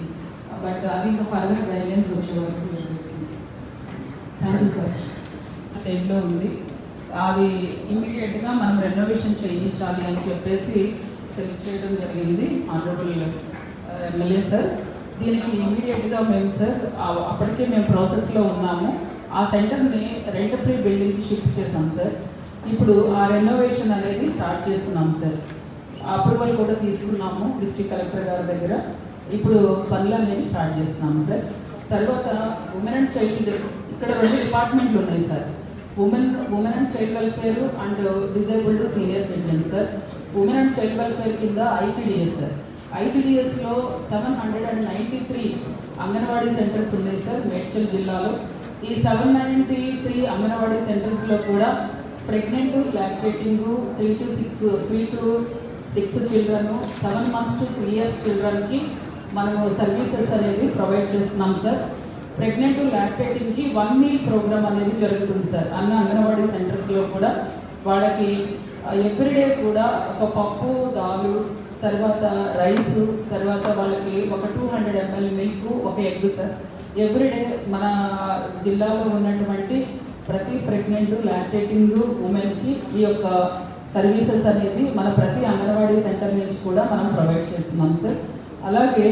[SPEAKER 14] బట్ అది ఇంకా ఫర్దర్ గైడ్లైన్స్ వచ్చే వరకు థ్యాంక్ యూ సార్. స్టేట్లో ఉంది అది ఇమీడియట్గా మనం రెనోవేషన్ చేయించాలి అని చెప్పేసి సెలెక్ట్ చేయడం జరిగింది ఆనరబుల్ ఎమ్మెల్యే సార్. దీనికి ఇమీడియట్గా మేము సార్ అప్పటికే మేము ప్రాసెస్లో ఉన్నాము. ఆ సెంటర్ని రెంట్ ఫ్రీ బిల్డింగ్కి షిఫ్ట్ చేసాం సార్. ఇప్పుడు ఆ రెనోవేషన్ అనేది స్టార్ట్ చేస్తున్నాం సార్. అప్రూవల్ కూడా తీసుకున్నాము డిస్ట్రిక్ట్ కలెక్టర్ గారి దగ్గర. ఇప్పుడు పనులు అనేది స్టార్ట్ చేస్తున్నాము సార్. తర్వాత ఉమెన్ అండ్ చైల్డ్ ఇక్కడ 2 డిపార్ట్మెంట్లు ఉన్నాయి sir. Women and child welfare and disabled senior citizens sir. Women and child welfare కింద ఐసిడిఎస్ సార్. ఐసిడిఎస్లో 793 అంగన్వాడీ సెంటర్స్ ఉన్నాయి సార్ మేడ్చల్ జిల్లాలో. ఈ 793 అంగన్వాడీ సెంటర్స్లో కూడా pregnant, lactating 3 to 6 children, 7 months to 3 years చిల్డ్రన్కి మనము సర్వీసెస్ అనేది ప్రొవైడ్ చేస్తున్నాం సార్. ప్రెగ్నెంట్, లాక్టేటింగ్కి 1 meal ప్రోగ్రామ్ అనేది జరుగుతుంది సార్. అన్ని అంగన్వాడీ సెంటర్స్లో కూడా వాళ్ళకి ఎవ్రీడే కూడా ఒక పప్పు, దాలు, తర్వాత రైస్, తర్వాత వాళ్ళకి ఒక 200 ml మిల్క్, ఒక ఎగ్ సార్. ఎవ్రీడే మన జిల్లాలో ఉన్నటువంటి ప్రతి ప్రెగ్నెంట్, లాక్టేటింగ్ ఉమెన్కి ఈ యొక్క సర్వీసెస్ అనేది మన ప్రతి అంగన్వాడీ సెంటర్ నుంచి కూడా మనం ప్రొవైడ్ చేస్తున్నాం సార్. అలాగే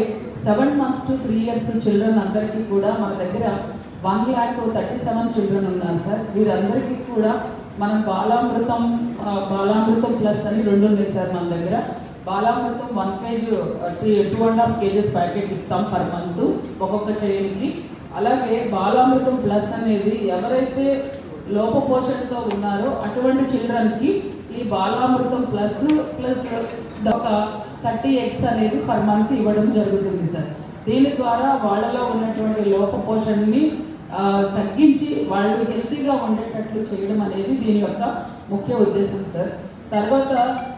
[SPEAKER 14] 7 months to 3 years చిల్డ్రన్ అందరికీ కూడా మన దగ్గర 1,37,000 చిల్డ్రన్ ఉన్నారు సార్. వీరందరికీ కూడా మనం బాలామృతం ప్లస్ అని 2 ఉన్నాయి సార్ మన దగ్గర. బాలామృతం 1 kg 2.5 kgs ప్యాకెట్ ఇస్తాం పర్ మంత్ ఒక్కొక్క చైల్డ్కి. అలాగే బాలామృతం ప్లస్ అనేది ఎవరైతే లోపపోషణతో ఉన్నారో అటువంటి చిల్డ్రన్కి ఈ బాలామృతం ప్లస్ ఒక 30 eggs అనేది పర్ మంత్ ఇవ్వడం జరుగుతుంది సార్. దీని ద్వారా వాళ్ళలో ఉన్నటువంటి లోపపోషణని తగ్గించి వాళ్ళు హెల్తీగా ఉండేటట్లు చేయడం అనేది దీని యొక్క ముఖ్య ఉద్దేశం సార్. తర్వాత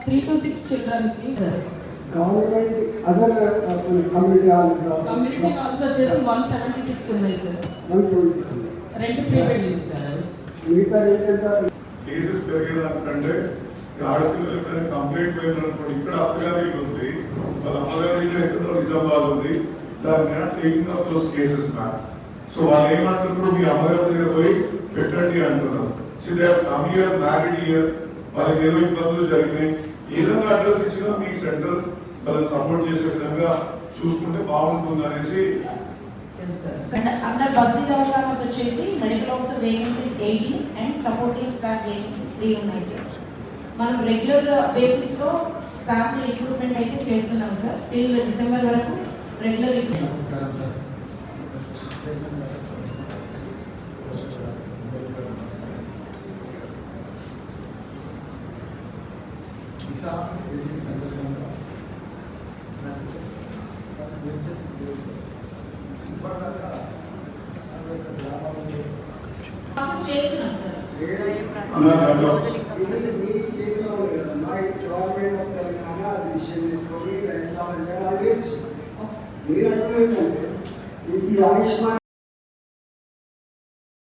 [SPEAKER 14] 3 to 6 చిల్డ్రన్కి sir
[SPEAKER 2] government other community
[SPEAKER 14] halls వచ్చేసి 176 ఉన్నాయి sir.
[SPEAKER 2] 176
[SPEAKER 14] rent free buildings sir.
[SPEAKER 2] మిగతా ఏంటంటే
[SPEAKER 1] కేసెస్ పెరిగేదానికంటే ఆడపిల్లలకి కంప్లైంట్ పోయినప్పుడు ఇక్కడ అత్తగారి ఉంది, వాళ్ళ అమ్మగారి ఎక్కడో నిజామాబాద్ ఉంది, దాని taking of those cases ma'am. So వాళ్ళు ఏమంటున్నారు, మీ అమ్మగారి దగ్గర పోయి పెట్టండి అంటున్నారు. So they come here, married here, వాళ్ళకి ఏదో ఇబ్బందులు జరిగినాయి, ఏదైనా అడ్రస్ ఇచ్చినా మీ సెంటర్ వాళ్ళని సపోర్ట్ చేసే విధంగా చూసుకుంటే బాగుంటుంది అనేసి.
[SPEAKER 11] అండర్ బస్ డెవలపర్స్ వచ్చేసి medical officer vacancies 18 and supporting staff vacancies 3 ఉన్నాయి సార్. మనం రెగ్యులర్ బేసిస్లో స్టాఫ్ రిక్రూట్మెంట్ అయితే చేస్తున్నాం సార్. టిల్ డిసెంబర్ వరకు రెగ్యులర్ రిక్రూట్మెంట్. చేస్తున్నాం సార్.
[SPEAKER 2] మీరు అర్థమైందంటే ఈ ఆయుష్మాన్